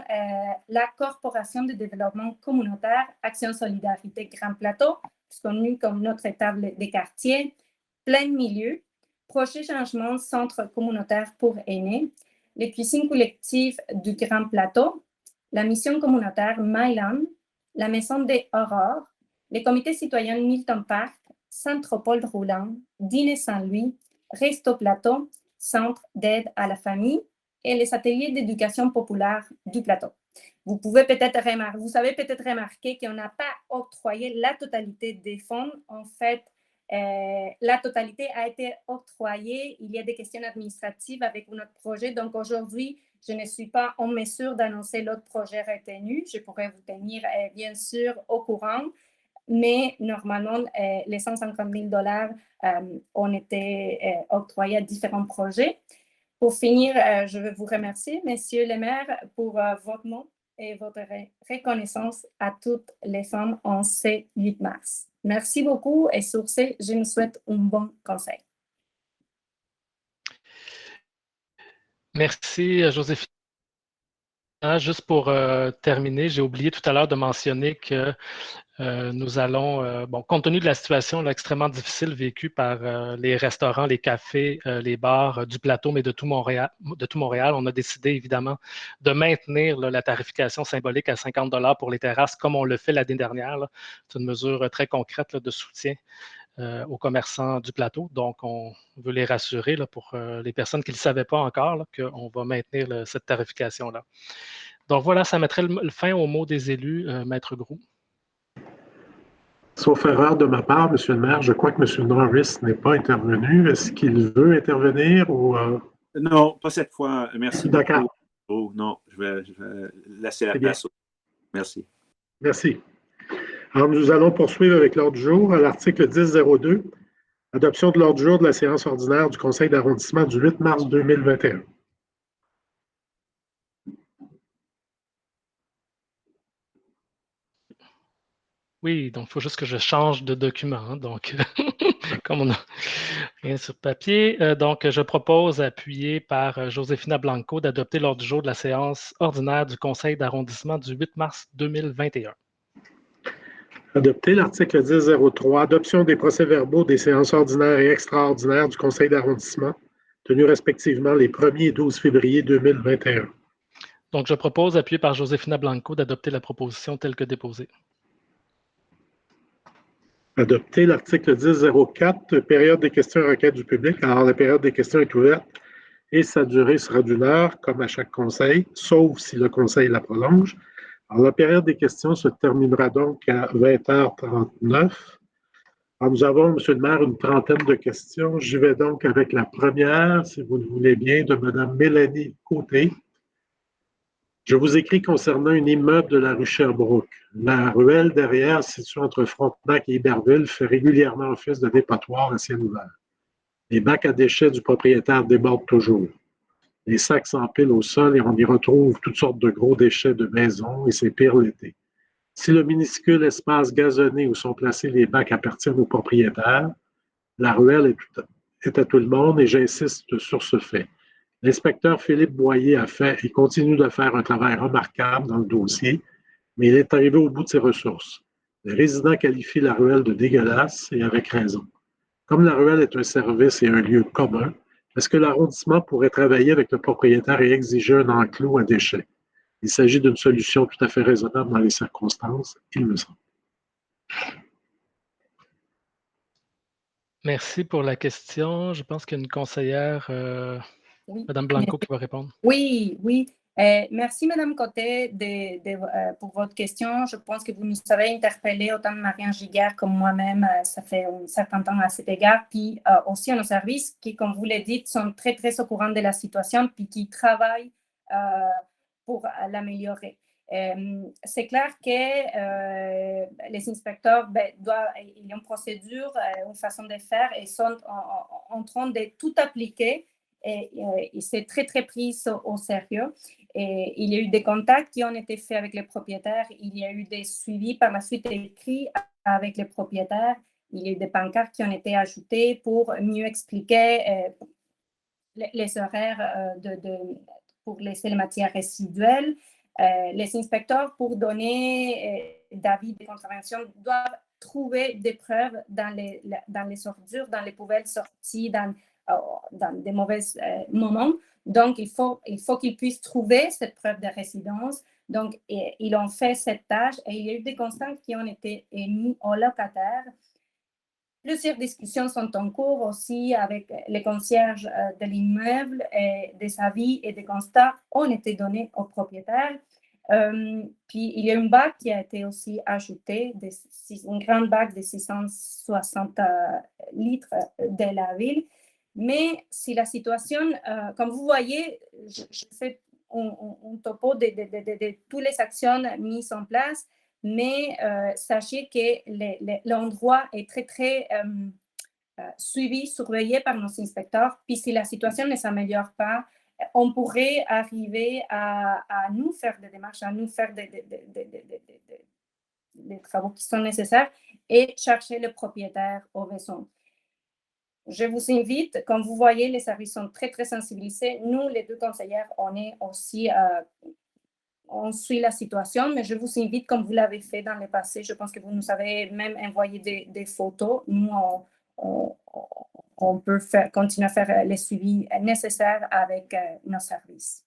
la Corporation de développement communautaire Action Solidarité Grand Plateau, connue comme notre table des quartiers, Plein Milieu, Projet Changement Centre communautaire pour aînés, les cuisines collectives du Grand Plateau, la mission communautaire Myland, la Maison des Aurores, les comités citoyens Milton Park, Centre Paul Roulant, Dîner Saint-Louis, Resto Plateau, Centre d'aide à la famille et les ateliers d'éducation populaire du plateau. Vous savez peut-être remarquer qu'on n'a pas octroyé la totalité des fonds. En fait, la totalité a été octroyée. Il y a des questions administratives avec notre projet. Donc, aujourd'hui, je ne suis pas en mesure d'annoncer l'autre projet retenu. Je pourrais vous tenir, bien sûr, au courant. Mais normalement, les 150 000 $ ont été octroyés à différents projets. Pour finir, je veux vous remercier, messieurs les maires, pour votre mot et votre reconnaissance à toutes les femmes en ce 8 mars. Merci beaucoup et sur ce, je nous souhaite un bon conseil. Merci, Joséphine. Juste pour terminer, j'ai oublié tout à l'heure de mentionner que nous allons, compte tenu de la situation là, extrêmement difficile vécue par les restaurants, les cafés, les bars du plateau, mais de tout Montréal, on a décidé évidemment de maintenir là, la tarification symbolique à 50 $ pour les terrasses, comme on le fait l'année dernière. C'est une mesure très concrète là, de soutien aux commerçants du plateau. Donc, on veut les rassurer là, pour les personnes qui ne le savaient pas encore, qu'on va maintenir cette tarification-là. Donc voilà, ça mettrait le fin au mot des élus, Maître Groux. Sauf erreur de ma part, M. le maire, je crois que M. Norris n'est pas intervenu. Est-ce qu'il veut intervenir ou… Non, pas cette fois. Merci. D'accord. Oh, non, je vais laisser la place. Merci. Merci. Alors, nous allons poursuivre avec l'ordre du jour à l'article 10.02, adoption de l'ordre du jour de la séance ordinaire du Conseil d'arrondissement du 8 mars 2021. Oui, donc il faut juste que je change de document. Hein, donc, comme on n'a rien sur papier, donc je propose, appuyé par Josefina Blanco, d'adopter l'ordre du jour de la séance ordinaire du Conseil d'arrondissement du 8 mars 2021. Adopté l'article 10.03, adoption des procès-verbaux des séances ordinaires et extraordinaires du Conseil d'arrondissement, tenus respectivement les 1er et 12 février 2021. Donc, je propose, appuyé par Josefina Blanco, d'adopter la proposition telle que déposée. Adopté l'article 10.04, période des questions et requêtes du public. Alors, la période des questions est ouverte et sa durée sera d'1 heure, comme à chaque conseil, sauf si le conseil la prolonge. Alors, la période des questions se terminera donc à 20h39. Alors, nous avons, M. le maire, une trentaine de questions. J'y vais donc avec la première, si vous le voulez bien, de Mme Mélanie Côté. Je vous écris concernant un immeuble de la rue Sherbrooke. La ruelle derrière, située entre Frontenac et Iberville, fait régulièrement office de dépotoir à ciel ouvert. Les bacs à déchets du propriétaire débordent toujours. Les sacs s'empilent au sol et on y retrouve toutes sortes de gros déchets de maison et c'est pire l'été. Si le minuscule espace gazonné où sont placés les bacs appartient aux propriétaires, la ruelle est à tout le monde et j'insiste sur ce fait. L'inspecteur Philippe Boyer a fait et continue de faire un travail remarquable dans le dossier, mais il est arrivé au bout de ses ressources. Les résidents qualifient la ruelle de dégueulasse et avec raison. Comme la ruelle est un service et un lieu commun, est-ce que l'arrondissement pourrait travailler avec le propriétaire et exiger un enclos à déchets? Il s'agit d'une solution tout à fait raisonnable dans les circonstances, il me semble. Merci pour la question. Je pense qu'il y a une conseillère, Oui. Mme Blanco, qui va répondre. Oui. Merci, Mme Côté, pour votre question. Je pense que vous nous avez interpellé, autant Marianne Giguère comme moi-même, ça fait un certain temps à cet égard, puis aussi à nos services qui, comme vous l'avez dit, sont très, très au courant de la situation, puis qui travaillent pour l'améliorer. C'est clair que les inspecteurs ils ont une procédure, une façon de faire et sont en train de tout appliquer et c'est très, très pris au sérieux. Et il y a eu des contacts qui ont été faits avec les propriétaires, il y a eu des suivis par la suite écrits avec les propriétaires, il y a eu des pancartes qui ont été ajoutées pour mieux expliquer les horaires pour laisser les matières résiduelles. Les inspecteurs, pour donner d'avis de contravention, doivent trouver des preuves dans les ordures, dans les poubelles sorties, dans des mauvais moments. Donc, il faut qu'ils puissent trouver cette preuve de résidence. Donc, ils ont fait cette tâche et il y a eu des constats qui ont été émis aux locataires. Plusieurs discussions sont en cours aussi avec les concierges de l'immeuble et des avis et des constats ont été donnés aux propriétaires. Puis, il y a une bac qui a été aussi ajoutée, une grande bac de 660 litres de la ville. Mais si la situation, comme vous voyez, je fais un topo de toutes les actions mises en place, mais sachez que l'endroit est très, très suivi, surveillé par nos inspecteurs. Puis si la situation ne s'améliore pas, on pourrait arriver à nous faire des démarches, à nous faire des travaux qui sont nécessaires et chercher le propriétaire au besoin. Je vous invite, comme vous voyez, les services sont très, très sensibilisés. Nous, les deux conseillères, on est aussi, on suit la situation, mais je vous invite, comme vous l'avez fait dans le passé, je pense que vous nous avez même envoyé des photos. Nous, on peut continuer à faire les suivis nécessaires avec nos services.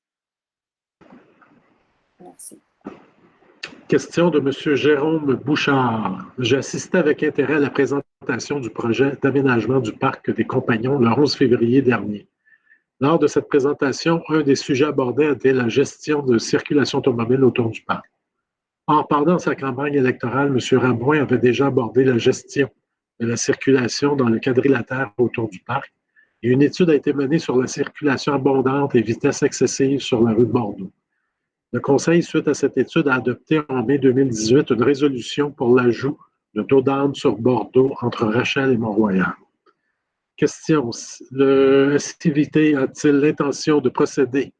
Merci. Question de M. Jérôme Bouchard. J'ai assisté avec intérêt à la présentation du projet d'aménagement du parc des Compagnons le 11 février dernier. Lors de cette présentation, un des sujets abordés était la gestion de circulation automobile autour du parc. Or, pendant sa campagne électorale, M. Rabouin avait déjà abordé la gestion de la circulation dans le quadrilatère autour du parc et une étude a été menée sur la circulation abondante et vitesse excessive sur la rue de Bordeaux. Le Conseil, suite à cette étude, a adopté en mai 2018 une résolution pour l'ajout de dos d'âne sur Bordeaux entre Rachel et Mont-Royal. Question, le STVT a-t-il l'intention de procéder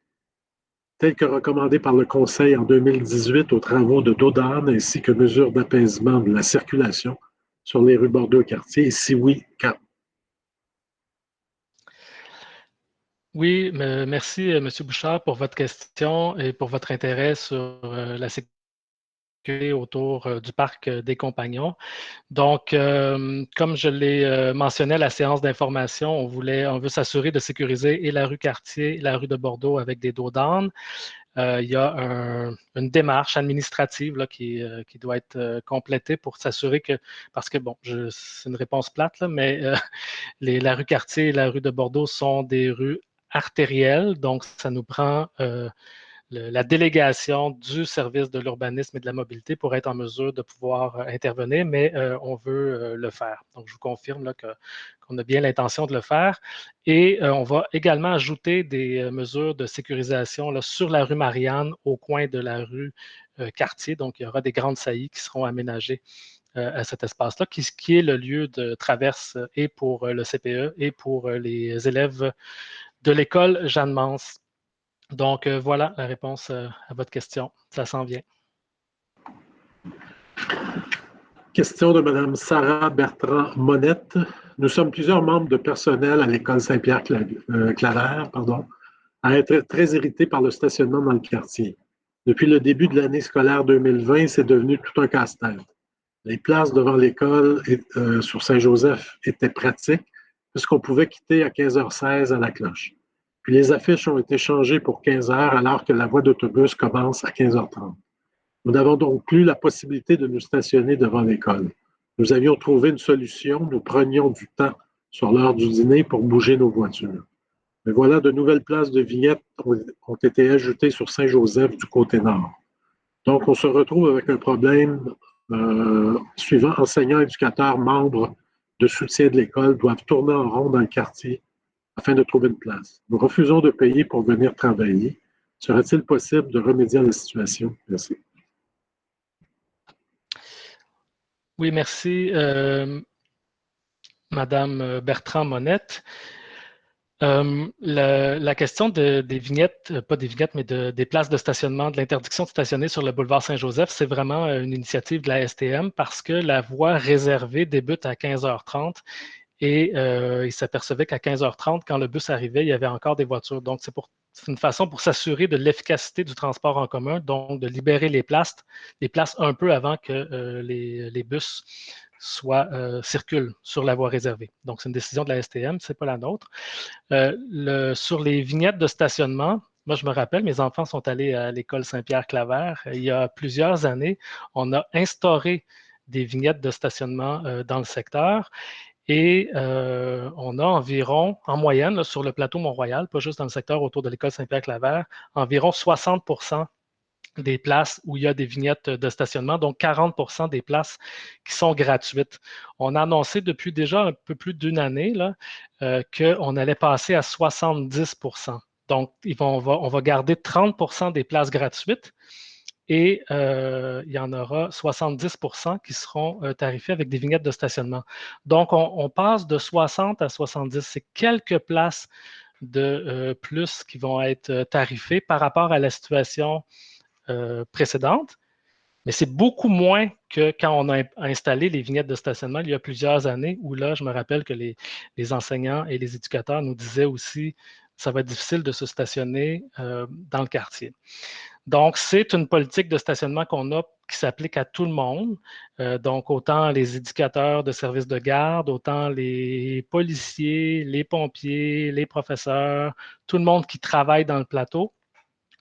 tel que recommandé par le Conseil en 2018 aux travaux de Dodane, ainsi que mesures d'apaisement de la circulation sur les rues Bordeaux-Cartier? Et si oui, quand? Oui, merci, M. Bouchard, pour votre question et pour votre intérêt sur la sécurité autour du parc des Compagnons. Donc, comme je l'ai mentionné à la séance d'information, on veut s'assurer de sécuriser et la rue Cartier et la rue de Bordeaux avec des dos d'âne. Il y a une démarche administrative là, qui doit être complétée pour s'assurer que, parce que, bon, c'est une réponse plate, là, mais la rue Cartier et la rue de Bordeaux sont des rues artérielles, donc ça nous prend la délégation du service de l'urbanisme et de la mobilité pour être en mesure de pouvoir intervenir, mais on veut le faire. Donc, je vous confirme là, qu'on a bien l'intention de le faire. Et on va également ajouter des mesures de sécurisation là, sur la rue Marianne, au coin de la rue Cartier. Donc, il y aura des grandes saillies qui seront aménagées à cet espace-là, qui est le lieu de traverse et pour le CPE et pour les élèves de l'école Jeanne Mance. Donc, voilà la réponse à votre question. Ça s'en vient. Question de Mme Sarah Bertrand-Monette. Nous sommes plusieurs membres de personnel à l'école Saint-Pierre-Claver, à être très irrités par le stationnement dans le quartier. Depuis le début de l'année scolaire 2020, c'est devenu tout un casse-tête. Les places devant l'école sur Saint-Joseph étaient pratiques, puisqu'on pouvait quitter à 15h16 à la cloche. Puis les affiches ont été changées pour 15h alors que la voie d'autobus commence à 15h30. Nous n'avons donc plus la possibilité de nous stationner devant l'école. Nous avions trouvé une solution, nous prenions du temps sur l'heure du dîner pour bouger nos voitures. Mais voilà, de nouvelles places de vignettes ont été ajoutées sur Saint-Joseph du côté nord. Donc, on se retrouve avec un problème suivant. Enseignants, éducateurs, membres de soutien de l'école doivent tourner en rond dans le quartier afin de trouver une place. Nous refusons de payer pour venir travailler. Serait-il possible de remédier à la situation? Merci. Oui, merci, Madame Bertrand-Monette. La question des vignettes, pas des vignettes, mais des places de stationnement, de l'interdiction de stationner sur le boulevard Saint-Joseph, c'est vraiment une initiative de la STM parce que la voie réservée débute à 15h30 et il s'apercevait qu'à 15h30, quand le bus arrivait, il y avait encore des voitures. Donc, c'est une façon pour s'assurer de l'efficacité du transport en commun, donc de libérer les places un peu avant que les bus circulent sur la voie réservée. Donc, c'est une décision de la STM, ce n'est pas la nôtre. Sur les vignettes de stationnement, moi, je me rappelle, mes enfants sont allés à l'école Saint-Pierre-Claver. Il y a plusieurs années, on a instauré des vignettes de stationnement dans le secteur. Et on a environ, en moyenne, là, sur le plateau Mont-Royal, pas juste dans le secteur autour de l'école Saint-Pierre-Claver, environ 60% des places où il y a des vignettes de stationnement, donc 40% des places qui sont gratuites. On a annoncé depuis déjà un peu plus d'une année qu'on allait passer à 70%. Donc, on va garder 30% des places gratuites et il y en aura 70% qui seront tarifés avec des vignettes de stationnement. Donc, on passe de 60 à 70. C'est quelques places de plus qui vont être tarifées par rapport à la situation précédente, mais c'est beaucoup moins que quand on a installé les vignettes de stationnement il y a plusieurs années, où là, je me rappelle que les enseignants et les éducateurs nous disaient aussi ça va être difficile de se stationner dans le quartier. Donc, c'est une politique de stationnement qu'on a qui s'applique à tout le monde. Donc, autant les éducateurs de services de garde, autant les policiers, les pompiers, les professeurs, tout le monde qui travaille dans le plateau.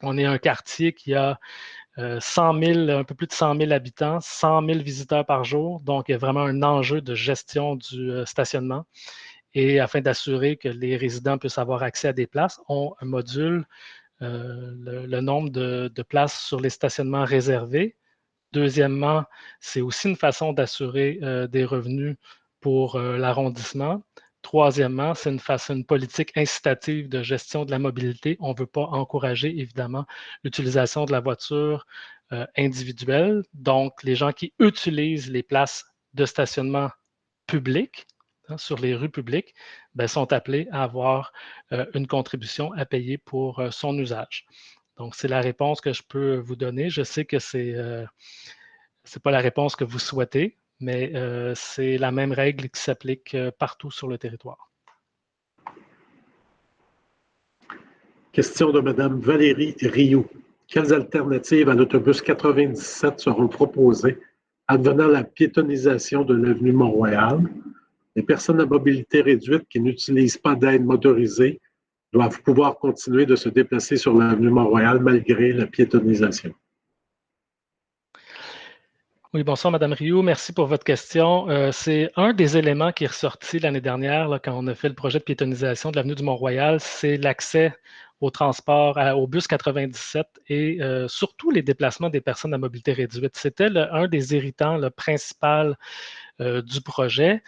On est un quartier qui a 100 000, un peu plus de 100 000 habitants, 100 000 visiteurs par jour. Donc, il y a vraiment un enjeu de gestion du stationnement. Et afin d'assurer que les résidents puissent avoir accès à des places, on module le nombre de places sur les stationnements réservés. Deuxièmement, c'est aussi une façon d'assurer des revenus pour l'arrondissement. Troisièmement, c'est une politique incitative de gestion de la mobilité. On ne veut pas encourager, évidemment, l'utilisation de la voiture individuelle. Donc, les gens qui utilisent les places de stationnement publiques, sur les rues publiques, sont appelés à avoir une contribution à payer pour son usage. Donc, c'est la réponse que je peux vous donner. Je sais que c'est pas la réponse que vous souhaitez, mais c'est la même règle qui s'applique partout sur le territoire. Question de Mme Valérie Rioux. Quelles alternatives à l'autobus 97 seront proposées advenant la piétonisation de l'avenue Mont-Royal? Les personnes à mobilité réduite qui n'utilisent pas d'aide motorisée doivent pouvoir continuer de se déplacer sur l'avenue Mont-Royal malgré la piétonisation. Oui, bonsoir, Mme Rioux. Merci pour votre question. C'est un des éléments qui est ressorti l'année dernière là, quand on a fait le projet de piétonisation de l'avenue du Mont-Royal, c'est l'accès au transport, au bus 97 et surtout les déplacements des personnes à mobilité réduite. C'était un des irritants principal du projet.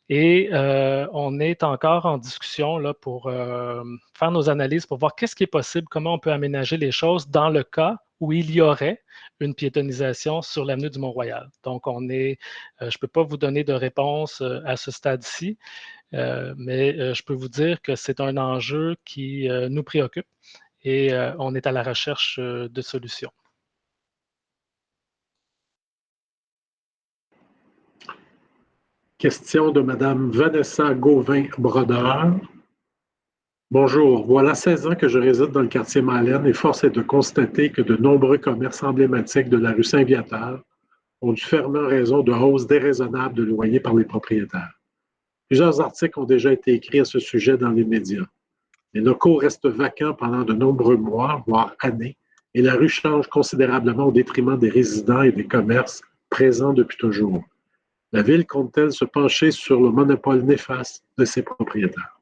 Et on est encore en discussion là, pour faire nos analyses, pour voir qu'est-ce qui est possible, comment on peut aménager les choses dans le cas où il y aurait une piétonisation sur l'avenue du Mont-Royal. Donc, je ne peux pas vous donner de réponse à ce stade-ci, mais je peux vous dire que c'est un enjeu qui nous préoccupe et on est à la recherche de solutions. Question de Mme Vanessa Gauvin-Brodeur. Bonjour, voilà 16 ans que je réside dans le quartier Malène et force est de constater que de nombreux commerces emblématiques de la rue Saint-Viateur ont dû fermer en raison de hausses déraisonnables de loyers par les propriétaires. Plusieurs articles ont déjà été écrits à ce sujet dans les médias. Les locaux restent vacants pendant de nombreux mois, voire années, et la rue change considérablement au détriment des résidents et des commerces présents depuis toujours. La Ville compte-t-elle se pencher sur le monopole néfaste de ses propriétaires?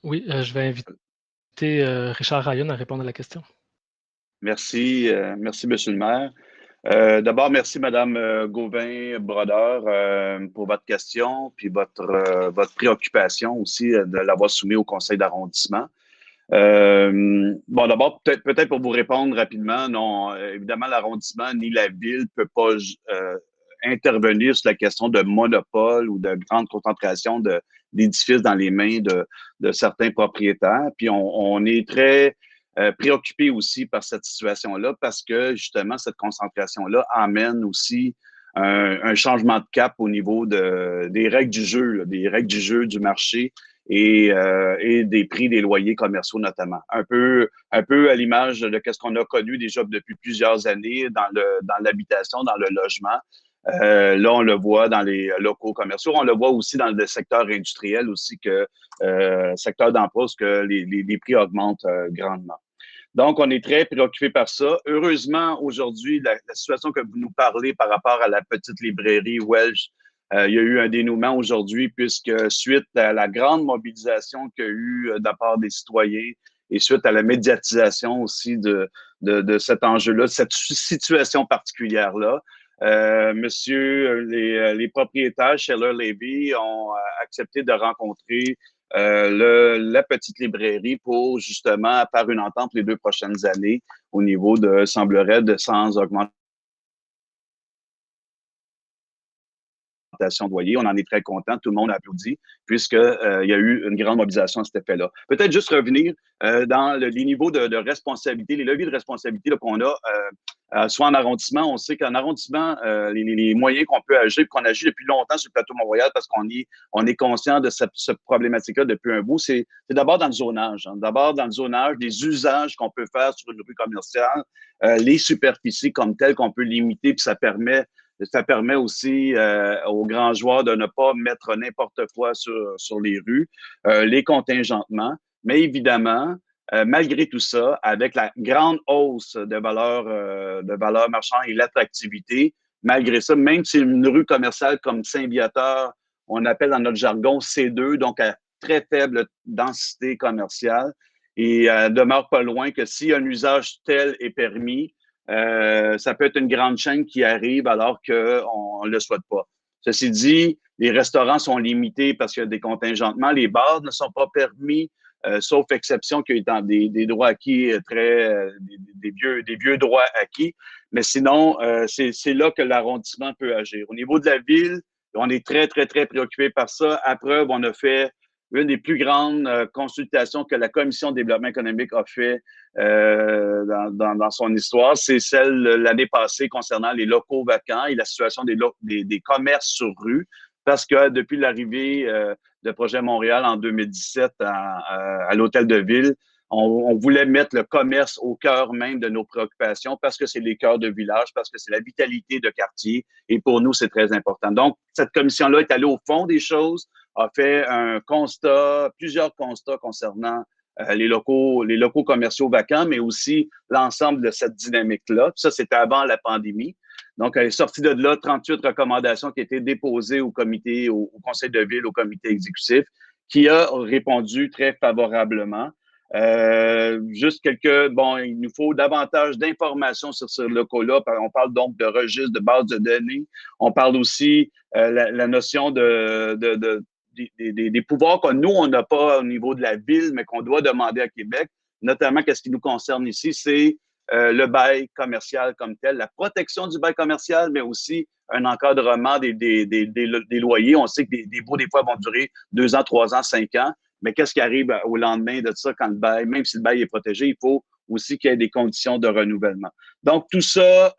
Oui, je vais inviter Richard Ryan à répondre à la question. Merci, merci, M. le maire. D'abord, merci, Mme Gauvin-Brodeur, pour votre question, puis votre préoccupation aussi de l'avoir soumis au conseil d'arrondissement. Bon, d'abord, peut-être pour vous répondre rapidement, non, évidemment, l'arrondissement ni la ville ne peut pas intervenir sur la question de monopole ou de grande concentration d'édifices dans les mains de certains propriétaires. Puis on est très préoccupé aussi par cette situation-là parce que justement, cette concentration-là amène aussi un changement de cap au niveau des règles du jeu, là, des règles du jeu du marché et des prix des loyers commerciaux notamment. Un peu à l'image de ce qu'on a connu déjà depuis plusieurs années dans l'habitation, dans le logement. Là, on le voit dans les locaux commerciaux. On le voit aussi dans le secteur industriel aussi que secteur d'emploi, parce que les prix augmentent grandement. Donc, on est très préoccupé par ça. Heureusement, aujourd'hui, la situation que vous nous parlez par rapport à la petite librairie Welsh, il y a eu un dénouement aujourd'hui puisque suite à la grande mobilisation qu'il y a eu de la part des citoyens et suite à la médiatisation aussi de cet enjeu-là, de cette situation particulière-là, les propriétaires, Scheller Levy, ont accepté de rencontrer la petite librairie pour justement faire une entente les 2 prochaines années au niveau semblerait, sans augmentation de loyer. On en est très content, tout le monde applaudit, puisqu'il y a eu une grande mobilisation à cet effet-là. Peut-être juste revenir dans les niveaux de responsabilité, les leviers de responsabilité qu'on a, soit en arrondissement, on sait qu'en arrondissement, les moyens qu'on peut agir, qu'on agit depuis longtemps sur le plateau Mont-Royal parce qu'on est conscient de cette problématique-là depuis un bout, c'est d'abord dans le zonage. Hein. D'abord dans le zonage, des usages qu'on peut faire sur une rue commerciale, les superficies comme telles qu'on peut limiter, puis ça permet aussi aux grands joueurs de ne pas mettre n'importe quoi sur les rues, les contingentements, mais évidemment, malgré tout ça, avec la grande hausse de valeur marchande et l'attractivité, malgré ça, même si une rue commerciale comme Saint-Viateur, on appelle dans notre jargon C2, donc à très faible densité commerciale, et demeure pas loin que si un usage tel est permis, ça peut être une grande chaîne qui arrive alors qu'on ne le souhaite pas. Ceci dit, les restaurants sont limités parce qu'il y a des contingentements. Les bars ne sont pas permis, sauf exception qu'il y a des droits acquis des vieux droits acquis. Mais sinon, c'est là que l'arrondissement peut agir. Au niveau de la ville, on est très, très, très préoccupé par ça. À preuve, on a fait une des plus grandes consultations que la Commission de développement économique a fait dans son histoire. C'est celle l'année passée concernant les locaux vacants et la situation des commerces sur rue. Parce que depuis l'arrivée de Projet Montréal en 2017 à l'Hôtel de Ville, on voulait mettre le commerce au cœur même de nos préoccupations parce que c'est les cœurs de village, parce que c'est la vitalité de quartier. Et pour nous, c'est très important. Donc, cette commission-là est allée au fond des choses, a fait plusieurs constats concernant les locaux commerciaux vacants, mais aussi l'ensemble de cette dynamique-là. Ça, c'était avant la pandémie. Donc, elle est sortie de là 38 recommandations qui étaient déposées au conseil de ville, au comité exécutif, qui a répondu très favorablement. Il nous faut davantage d'informations sur ce locaux-là. On parle donc de registre, de base de données. On parle aussi la notion des pouvoirs que nous, on n'a pas au niveau de la ville, mais qu'on doit demander à Québec. Notamment, qu'est-ce qui nous concerne ici, c'est le bail commercial comme tel, la protection du bail commercial, mais aussi un encadrement des loyers. On sait que des baux, des fois, vont durer 2 ans, 3 ans, 5 ans. Mais qu'est-ce qui arrive au lendemain de ça quand le bail, même si le bail est protégé, il faut aussi qu'il y ait des conditions de renouvellement. Donc, tout ça,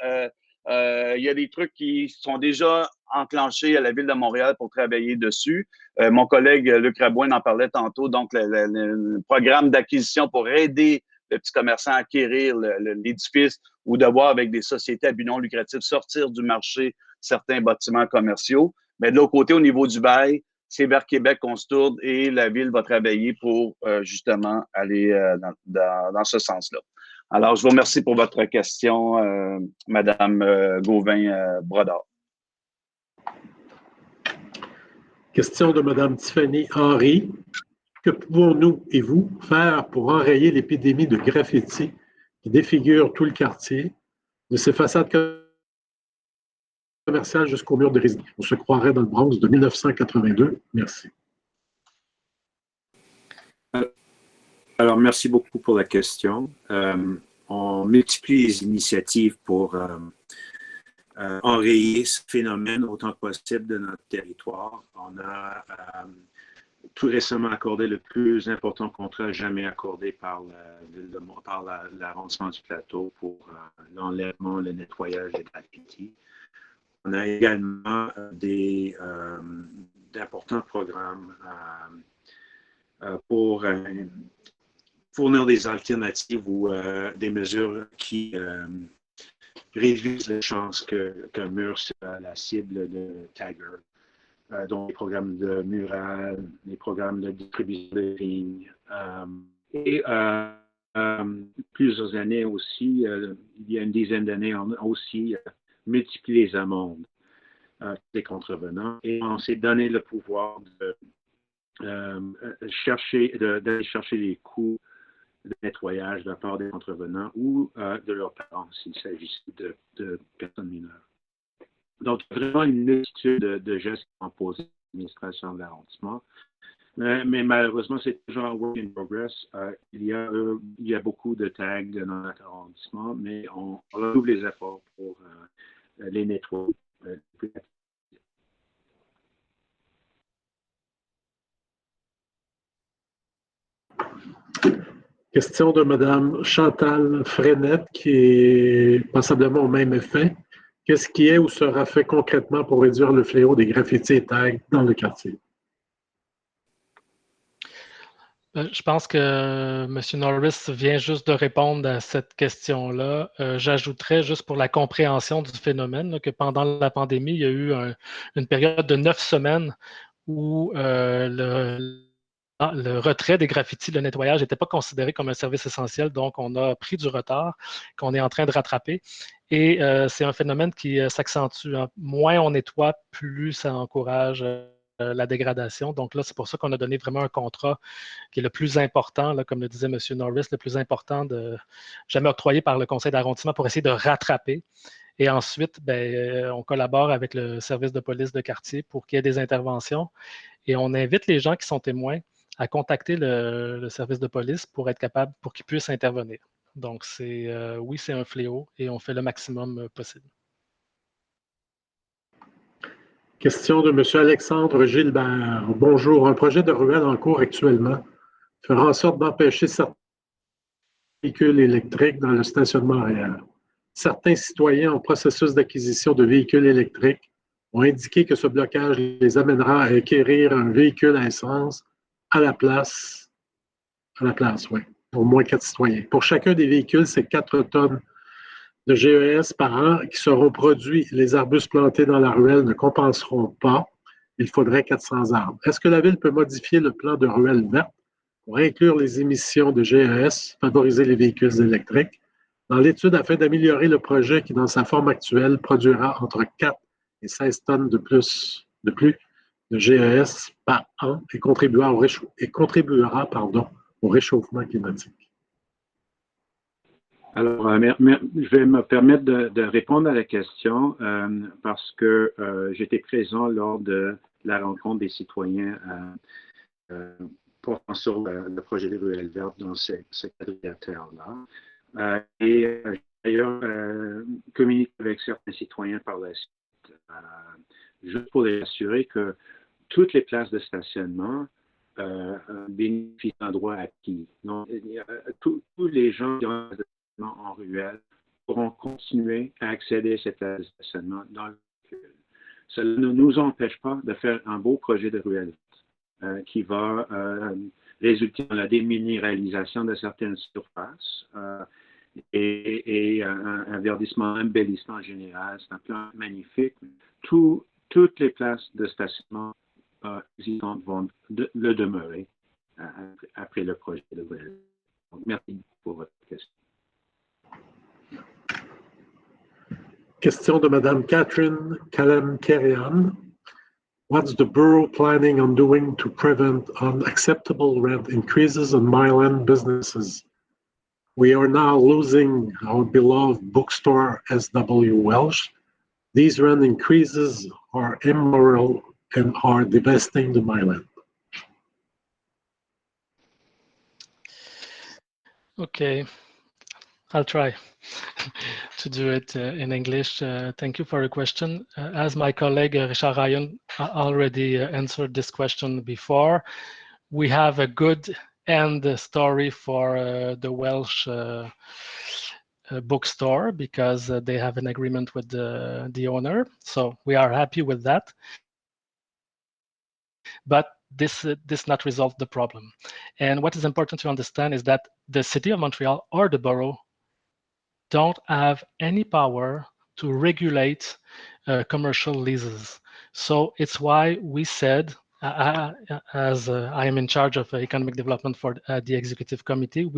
il y a des trucs qui sont déjà enclenchés à la Ville de Montréal pour travailler dessus. Mon collègue Luc Rabouin en parlait tantôt, donc le programme d'acquisition pour aider le petit commerçant à acquérir l'édifice ou de voir avec des sociétés à but non lucratif sortir du marché certains bâtiments commerciaux. Mais de l'autre côté, au niveau du bail, c'est vers Québec qu'on se tourne et la Ville va travailler pour justement aller dans ce sens-là. Alors, je vous remercie pour votre question, Madame Gauvin-Brodard. Question de Mme Tiffany Henry. Que pouvons-nous et vous faire pour enrayer l'épidémie de graffiti qui défigure tout le quartier, de ses façades commerciales jusqu'au mur de résidence? On se croirait dans le Bronx de 1982. Merci. Alors, merci beaucoup pour la question. On multiplie les initiatives pour enrayer ce phénomène autant que possible de notre territoire. On a tout récemment accordé le plus important contrat jamais accordé par l'arrondissement du plateau pour l'enlèvement, le nettoyage des graffitis. On a également d'importants programmes pour fournir des alternatives ou des mesures qui réduisent les chances qu'un mur soit la cible de taggers. Donc, les programmes de mural, les programmes de distribution de lignes. Et plusieurs années aussi, il y a une dizaine d'années, on a aussi multiplié les amendes des contrevenants. Et on s'est donné le pouvoir d'aller chercher les coûts de nettoyage de la part des contrevenants ou de leurs parents s'il s'agit de personnes mineures. Donc, vraiment une multitude de gestes qui sont posés à l'administration de l'arrondissement. Mais malheureusement, c'est toujours un work in progress. Il y a beaucoup de tags dans notre arrondissement, mais on ouvre les efforts pour les nettoyer. Question de Mme Chantal Frenette qui est passablement au même effet. Qu'est-ce qui est ou sera fait concrètement pour réduire le fléau des graffitis et tags dans le quartier? Je pense que M. Norris vient juste de répondre à cette question-là. J'ajouterais juste pour la compréhension du phénomène là, que pendant la pandémie, il y a eu une période de 9 semaines où le retrait des graffitis, le nettoyage n'était pas considéré comme un service essentiel, donc on a pris du retard qu'on est en train de rattraper. Et c'est un phénomène qui s'accentue. Moins on nettoie, plus ça encourage la dégradation. Donc là, c'est pour ça qu'on a donné vraiment un contrat qui est le plus important, là, comme le disait M. Norris, le plus important jamais octroyé par le conseil d'arrondissement pour essayer de rattraper. Et ensuite, on collabore avec le service de police de quartier pour qu'il y ait des interventions. Et on invite les gens qui sont témoins à contacter le service de police pour être capable, pour qu'ils puissent intervenir. Donc, oui, c'est un fléau et on fait le maximum possible. Question de M. Alexandre Gilbert. Bonjour. Un projet de ruelle en cours actuellement fera en sorte d'empêcher certains véhicules électriques dans le stationnement arrière. Certains citoyens en processus d'acquisition de véhicules électriques ont indiqué que ce blocage les amènera à acquérir un véhicule à essence à la place, oui, au moins 4 citoyens. Pour chacun des véhicules, c'est 4 tonnes de GES par an qui seront produits. Les arbustes plantés dans la ruelle ne compenseront pas. Il faudrait 400 arbres. Est-ce que la Ville peut modifier le plan de ruelle verte pour inclure les émissions de GES, favoriser les véhicules électriques, dans l'étude afin d'améliorer le projet qui, dans sa forme actuelle, produira entre 4 et 16 tonnes de plus de GES par an et contribuera au réchauffement climatique? Alors, je vais me permettre de répondre à la question parce que j'étais présent lors de la rencontre des citoyens portant sur le projet des ruelles vertes dans ce quadrilatère-là. Et d'ailleurs, communiqué avec certains citoyens par la suite, juste pour les assurer que toutes les places de stationnement bénéficient d'un droit acquis. Donc, tous les gens qui ont en ruelle pourront continuer à accéder à cette place de stationnement dans le véhicule. Cela ne nous empêche pas de faire un beau projet de ruelle qui va résulter dans la déminéralisation de certaines surfaces et un verdissement, un embellissement général. C'est un plan magnifique. Toutes les places de stationnement existantes vont le demeurer après le projet de ruelle. Donc, merci pour votre question. Question de Mme Catherine Kalemkerian. What's the borough planning on doing to prevent unacceptable rent increases on Myland businesses? We are now losing our beloved bookstore S.W. Welsh. These rent increases are immoral and are devastating the Myland. Okay, I'll try to do it in English. Thank you for your question. As my colleague Richard Ryan already answered this question before, we have a good end story for the Welsh bookstore because they have an agreement with the owner. So we are happy with that. But this not resolve the problem. And what is important to understand is that the City of Montreal or the borough don't have any power to regulate commercial leases. So it's why we said, as I am in charge of economic development for the executive committee,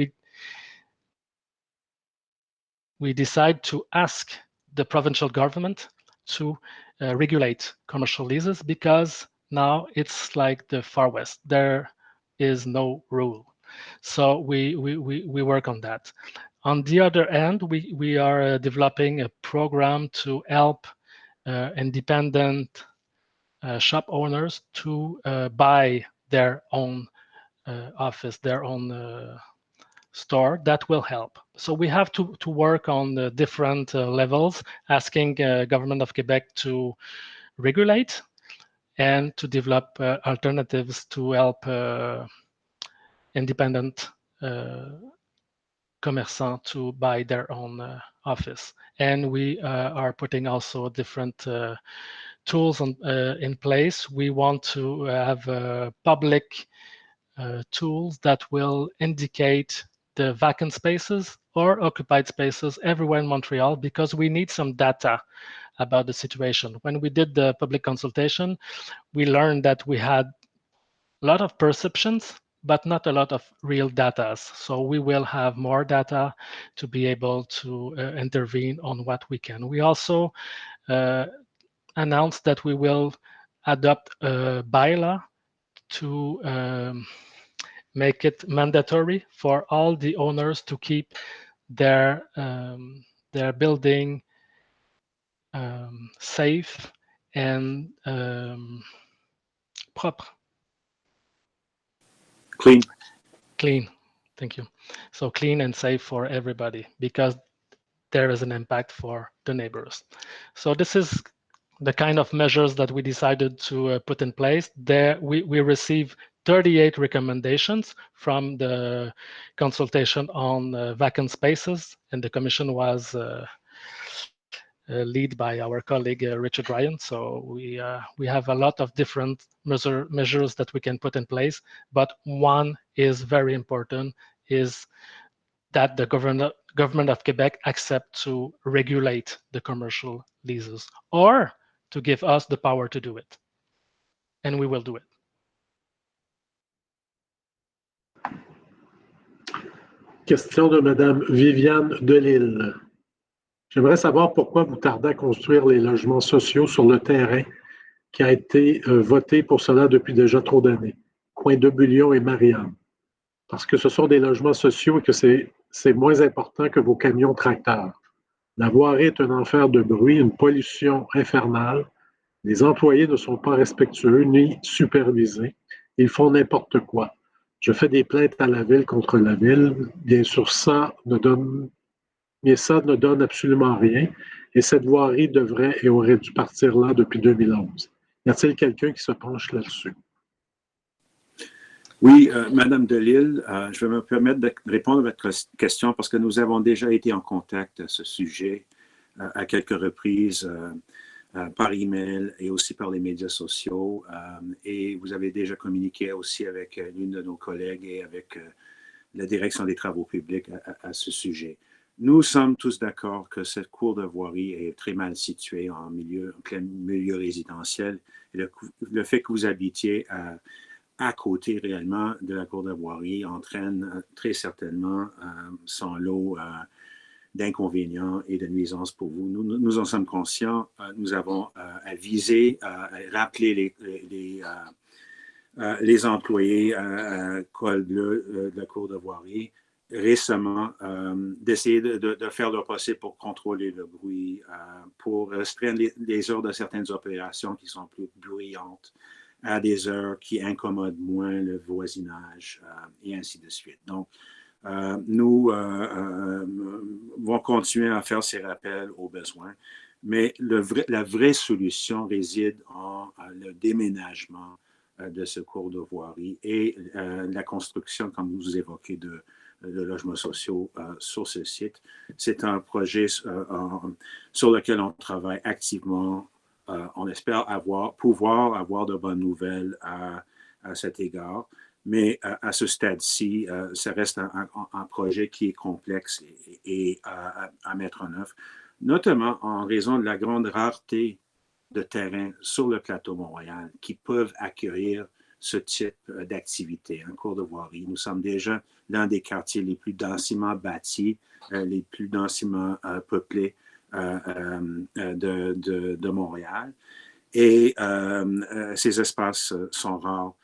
we decide to ask the provincial government to regulate commercial leases because now it's like the Far West. There is no rule. So we work on that. On the other hand, we are developing a program to help independent shop owners to buy their own office, their own store. That will help. So we have to work on the different levels, asking Government of Quebec to regulate and to develop alternatives to help independent commerçants to buy their own office. And we are putting also different tools in place. We want to have public tools that will indicate the vacant spaces or occupied spaces everywhere in Montreal because we need some data about the situation. When we did the public consultation, we learned that we had a lot of perceptions, but not a lot of real data. So we will have more data to be able to intervene on what we can. We also announced that we will adopt a bylaw to make it mandatory for all the owners to keep their building safe and propre. Clean, thank you. So clean and safe for everybody because there is an impact for the neighbors. So this is the kind of measures that we decided to put in place, there we received 38 recommendations from the consultation on vacant spaces, and the commission was led by our colleague Richard Ryan. So we have a lot of different measures that we can put in place, but one is very important, is that the government of Quebec accept to regulate the commercial leases or to give us the power to do it. And we will do it. Question de Mme Viviane Delille. J'aimerais savoir pourquoi vous tardez à construire les logements sociaux sur le terrain qui a été voté pour cela depuis déjà trop d'années, coin de Bullion et Marianne. Parce que ce sont des logements sociaux et que c'est moins important que vos camions tracteurs. La voirie est un enfer de bruit, une pollution infernale. Les employés ne sont pas respectueux ni supervisés. Ils font n'importe quoi. Je fais des plaintes à la ville contre la ville. Bien sûr, ça ne donne absolument rien. Et cette voirie devrait et aurait dû partir là depuis 2011. Y a-t-il quelqu'un qui se penche là-dessus? Oui, Madame Delille, je vais me permettre de répondre à votre question parce que nous avons déjà été en contact à ce sujet à quelques reprises par email et aussi par les médias sociaux. Et vous avez déjà communiqué aussi avec l'une de nos collègues et avec la direction des travaux publics à ce sujet. Nous sommes tous d'accord que cette cour de voirie est très mal située en plein milieu résidentiel. Et le fait que vous habitiez à côté réellement de la cour de voirie entraîne très certainement son lot d'inconvénients et de nuisances pour vous. Nous en sommes conscients. Nous avons avisé, rappelé les employés col bleu de la cour de voirie récemment d'essayer de faire leur possible pour contrôler le bruit, pour restreindre les heures de certaines opérations qui sont plus bruyantes à des heures qui incommodent moins le voisinage et ainsi de suite. Donc, nous vont continuer à faire ces rappels aux besoins, mais la vraie solution réside en le déménagement de ce cours de voirie et la construction, comme vous évoquez, de logements sociaux sur ce site. C'est un projet sur lequel on travaille activement. On espère pouvoir avoir de bonnes nouvelles à cet égard. Mais à ce stade-ci, ça reste un projet qui est complexe et à mettre en œuvre, notamment en raison de la grande rareté de terrains sur le plateau Montréal qui peuvent accueillir ce type d'activité, un cours de voirie. Nous sommes déjà l'un des quartiers les plus densément bâtis, les plus densément peuplés de Montréal. Et ces espaces sont rares.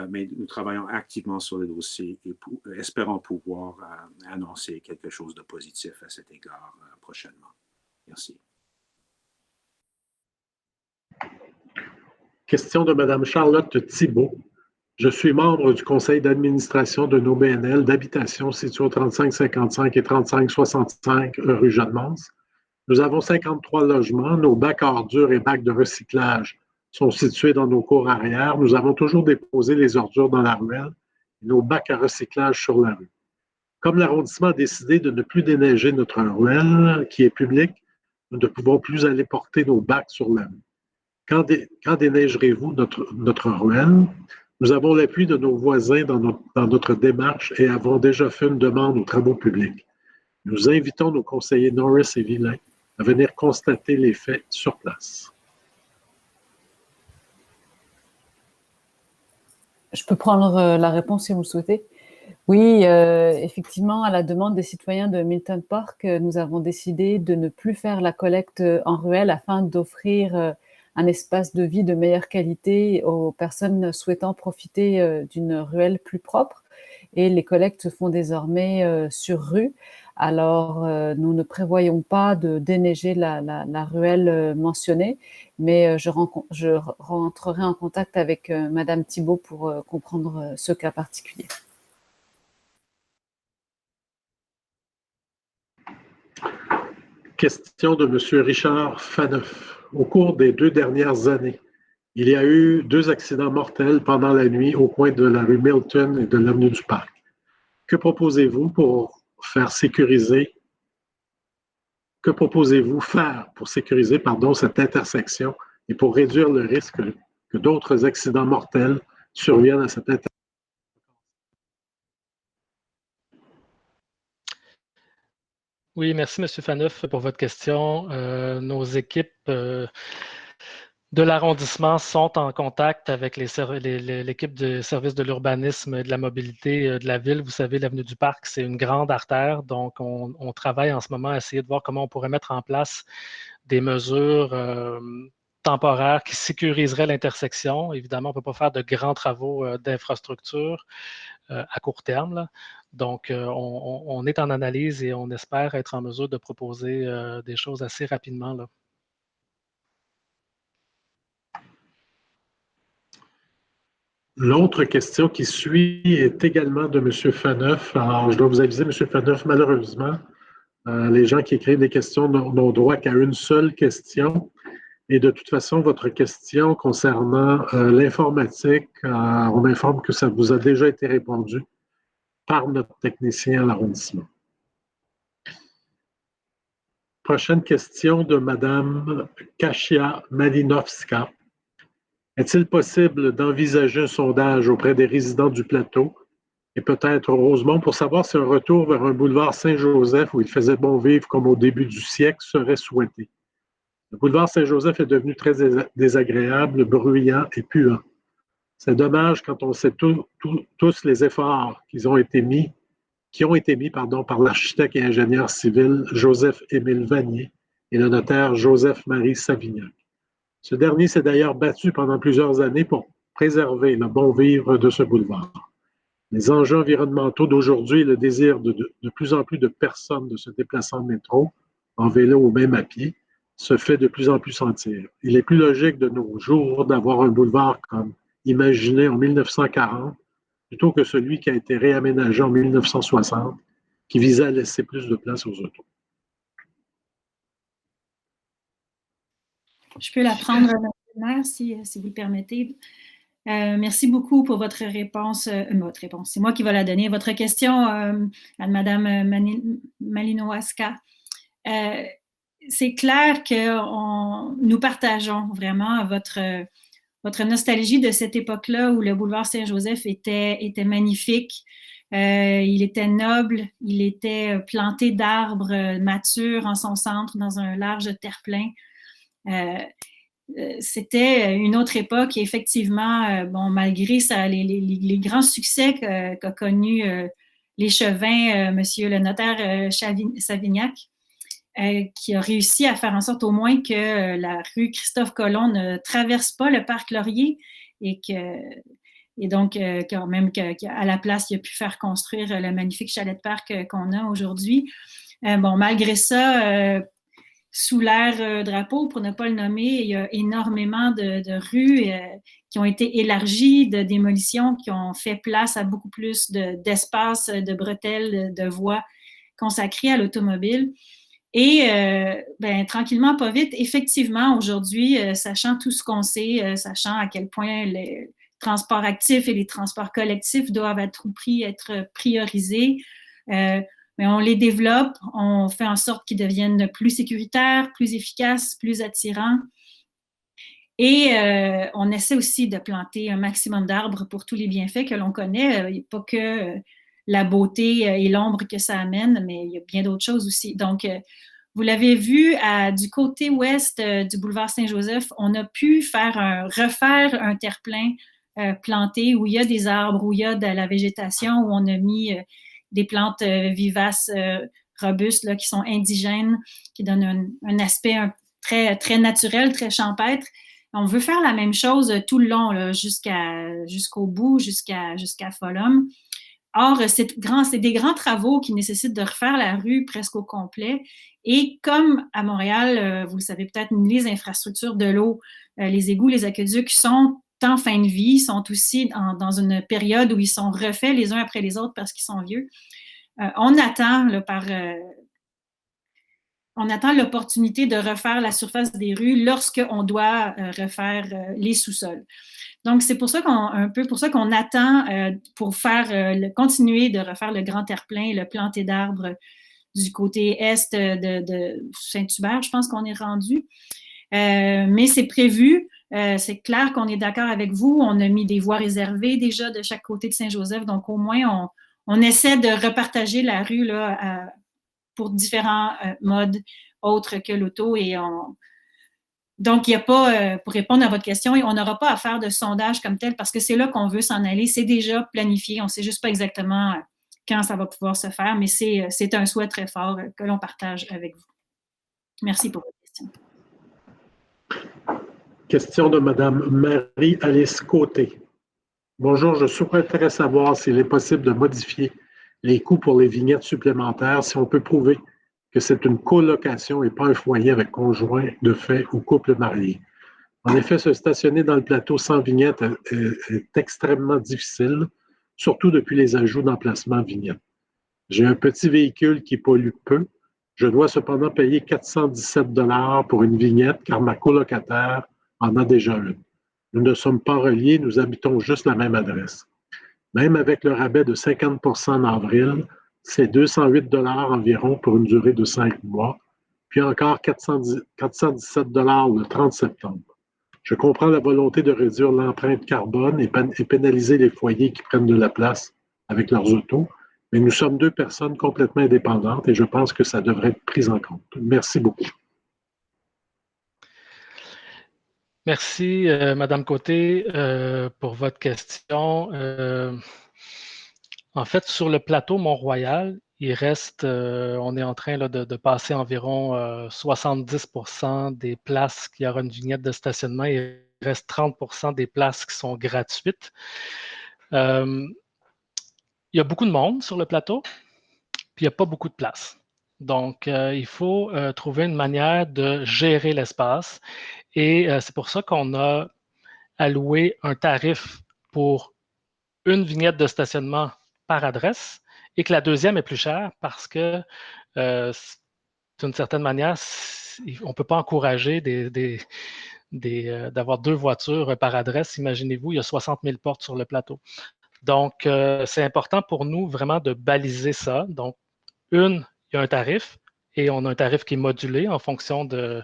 Mais nous travaillons activement sur le dossier et espérons pouvoir annoncer quelque chose de positif à cet égard prochainement. Merci. Question de Mme Charlotte Thibault. Je suis membre du conseil d'administration de nos BNL d'habitation situés au 3555 et 3565 rue Jeanne-Mance. Nous avons 53 logements. Nos bacs à ordures et bacs de recyclage sont situés dans nos cours arrière. Nous avons toujours déposé les ordures dans la ruelle et nos bacs à recyclage sur la rue. Comme l'arrondissement a décidé de ne plus déneiger notre ruelle, qui est publique, nous ne pouvons plus aller porter nos bacs sur la rue. Quand déneigerez-vous notre ruelle? Nous avons l'appui de nos voisins dans notre démarche et avons déjà fait une demande aux travaux publics. Nous invitons nos conseillers Norris et Villain à venir constater les faits sur place. Je peux prendre la réponse si vous le souhaitez. Oui, effectivement, à la demande des citoyens de Milton Park, nous avons décidé de ne plus faire la collecte en ruelle afin d'offrir un espace de vie de meilleure qualité aux personnes souhaitant profiter d'une ruelle plus propre. Et les collectes se font désormais sur rue. Alors, nous ne prévoyons pas de déneiger la ruelle mentionnée, mais je rentrerai en contact avec Madame Thibault pour comprendre ce cas particulier. Question de M. Richard Faneuf. au cours des 2 dernières années, il y a eu 2 accidents mortels pendant la nuit au coin de la rue Milton et de l'avenue du Parc. Que proposez-vous faire pour sécuriser cette intersection et pour réduire le risque que d'autres accidents mortels surviennent à cette intersection? Oui, merci, M. Phaneuf, pour votre question. Nos équipes de l'arrondissement sont en contact avec l'équipe de service de l'urbanisme et de la mobilité de la ville. Vous savez, l'avenue du Parc, c'est une grande artère, donc on travaille en ce moment à essayer de voir comment on pourrait mettre en place des mesures temporaires qui sécuriseraient l'intersection. Évidemment, on ne peut pas faire de grands travaux d'infrastructure à court terme, là. Donc, on est en analyse et on espère être en mesure de proposer des choses assez rapidement, là. L'autre question qui suit est également de M. Phaneuf. Alors, je dois vous aviser, M. Phaneuf, malheureusement, les gens qui écrivent des questions n'ont droit qu'à une seule question. Et de toute façon, votre question concernant l'informatique, on informe que ça vous a déjà été répondu par notre technicien à l'arrondissement. Prochaine question de Mme Kasia Malinovska. Est-il possible d'envisager un sondage auprès des résidents du plateau et peut-être Rosemont pour savoir si un retour vers un boulevard Saint-Joseph où il faisait bon vivre comme au début du siècle serait souhaité? Le boulevard Saint-Joseph est devenu très désagréable, bruyant et puant. C'est dommage quand on sait tous les efforts qui ont été mis par l'architecte et ingénieur civil Joseph-Émile Vanier et le notaire Joseph-Marie Savignac. Ce dernier s'est d'ailleurs battu pendant plusieurs années pour préserver le bon vivre de ce boulevard. Les enjeux environnementaux d'aujourd'hui et le désir de plus en plus de personnes de se déplacer en métro, en vélo ou même à pied, se fait de plus en plus sentir. Il est plus logique de nos jours d'avoir un boulevard comme imaginé en 1940 plutôt que celui qui a été réaménagé en 1960, qui visait à laisser plus de place aux autos. Je peux la prendre, Mme le maire, si vous le permettez. Merci beaucoup pour votre réponse. C'est moi qui vais la donner. Votre question à Mme Malinovska. C'est clair que nous partageons vraiment votre nostalgie de cette époque-là où le boulevard Saint-Joseph était magnifique. Il était noble, il était planté d'arbres matures en son centre dans un large terre-plein. C'était une autre époque et effectivement, malgré les grands succès qu'a connu l'échevin, monsieur le notaire Savignac, qui a réussi à faire en sorte au moins que la rue Christophe-Colomb ne traverse pas le parc Laurier et donc quand même qu'à la place, il a pu faire construire le magnifique chalet de parc qu'on a aujourd'hui. Malgré ça, sous l'ère drapeau, pour ne pas le nommer, il y a énormément de rues qui ont été élargies, de démolitions, qui ont fait place à beaucoup plus d'espace, de bretelles, de voies consacrées à l'automobile. Et tranquillement, pas vite, effectivement, aujourd'hui, sachant tout ce qu'on sait, sachant à quel point les transports actifs et les transports collectifs doivent être priorisés, mais on les développe, on fait en sorte qu'ils deviennent plus sécuritaires, plus efficaces, plus attirants. Et on essaie aussi de planter un maximum d'arbres pour tous les bienfaits que l'on connaît. Il n'y a pas que la beauté et l'ombre que ça amène, mais il y a bien d'autres choses aussi. Donc, vous l'avez vu, du côté ouest du boulevard Saint-Joseph, on a pu refaire un terre-plein planté où il y a des arbres, où il y a de la végétation, où on a mis des plantes vivaces, robustes, là, qui sont indigènes, qui donnent un aspect très, très naturel, très champêtre. On veut faire la même chose tout le long, là, jusqu'au bout, jusqu'à Folum. Or, c'est des grands travaux qui nécessitent de refaire la rue presque au complet. Et comme à Montréal, vous le savez peut-être, les infrastructures de l'eau, les égouts, les aqueducs sont en fin de vie, sont aussi dans une période où ils sont refaits les uns après les autres parce qu'ils sont vieux. On attend là, on attend l'opportunité de refaire la surface des rues lorsqu'on doit refaire les sous-sols. Donc, c'est pour ça qu'on attend pour continuer de refaire le grand terre-plein et le planter d'arbres du côté est de Saint-Hubert, je pense qu'on est rendu. Mais c'est prévu. C'est clair qu'on est d'accord avec vous. On a mis des voies réservées déjà de chaque côté de Saint-Joseph. Donc, au moins, on essaie de repartager la rue là, pour différents modes autres que l'auto. Donc, il n'y a pas, pour répondre à votre question, on n'aura pas à faire de sondage comme tel parce que c'est là qu'on veut s'en aller. C'est déjà planifié. On ne sait juste pas exactement quand ça va pouvoir se faire, mais c'est un souhait très fort que l'on partage avec vous. Merci pour votre question. Question de Mme Marie-Alice Côté. Bonjour, je souhaiterais savoir s'il est possible de modifier les coûts pour les vignettes supplémentaires si on peut prouver que c'est une colocation et pas un foyer avec conjoint de fait ou couple marié. En effet, se stationner dans le plateau sans vignette est extrêmement difficile, surtout depuis les ajouts d'emplacement vignette. J'ai un petit véhicule qui pollue peu. Je dois cependant payer 417 $ pour une vignette car ma colocataire en a déjà une. Nous ne sommes pas reliés, nous habitons juste la même adresse. Même avec le rabais de 50 % en avril, c'est 208 $ environ pour une durée de 5 mois, puis encore 417 $ le 30 septembre. Je comprends la volonté de réduire l'empreinte carbone et pénaliser les foyers qui prennent de la place avec leurs autos, mais nous sommes deux personnes complètement indépendantes et je pense que ça devrait être pris en compte. Merci beaucoup. Merci, Madame Côté, pour votre question. En fait, sur le plateau Mont-Royal, il reste, on est en train là, de passer environ 70% des places qui aura une vignette de stationnement. Il reste 30% des places qui sont gratuites. Il y a beaucoup de monde sur le plateau, puis il n'y a pas beaucoup de place. Donc, il faut trouver une manière de gérer l'espace. Et c'est pour ça qu'on a alloué un tarif pour une vignette de stationnement par adresse et que la deuxième est plus chère parce que, d'une certaine manière, on ne peut pas encourager d'avoir deux voitures par adresse. Imaginez-vous, il y a 60 000 portes sur le plateau. Donc, c'est important pour nous vraiment de baliser ça. Donc, il y a un tarif. Et on a un tarif qui est modulé en fonction de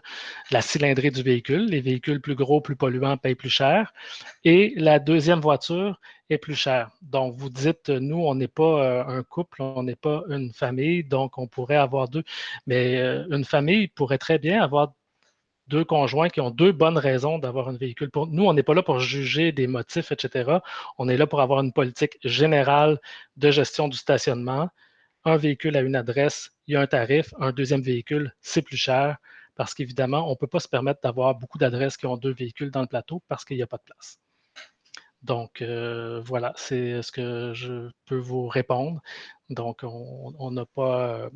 la cylindrée du véhicule. Les véhicules plus gros, plus polluants payent plus cher. Et la deuxième voiture est plus chère. Donc, vous dites, nous, on n'est pas un couple, on n'est pas une famille, donc on pourrait avoir deux. Mais une famille pourrait très bien avoir deux conjoints qui ont deux bonnes raisons d'avoir un véhicule. Nous, on n'est pas là pour juger des motifs, etc. On est là pour avoir une politique générale de gestion du stationnement. Un véhicule à une adresse, il y a un tarif. Un deuxième véhicule, c'est plus cher parce qu'évidemment, on ne peut pas se permettre d'avoir beaucoup d'adresses qui ont deux véhicules dans le plateau parce qu'il n'y a pas de place. Donc, voilà, c'est ce que je peux vous répondre. Donc, on n'a pas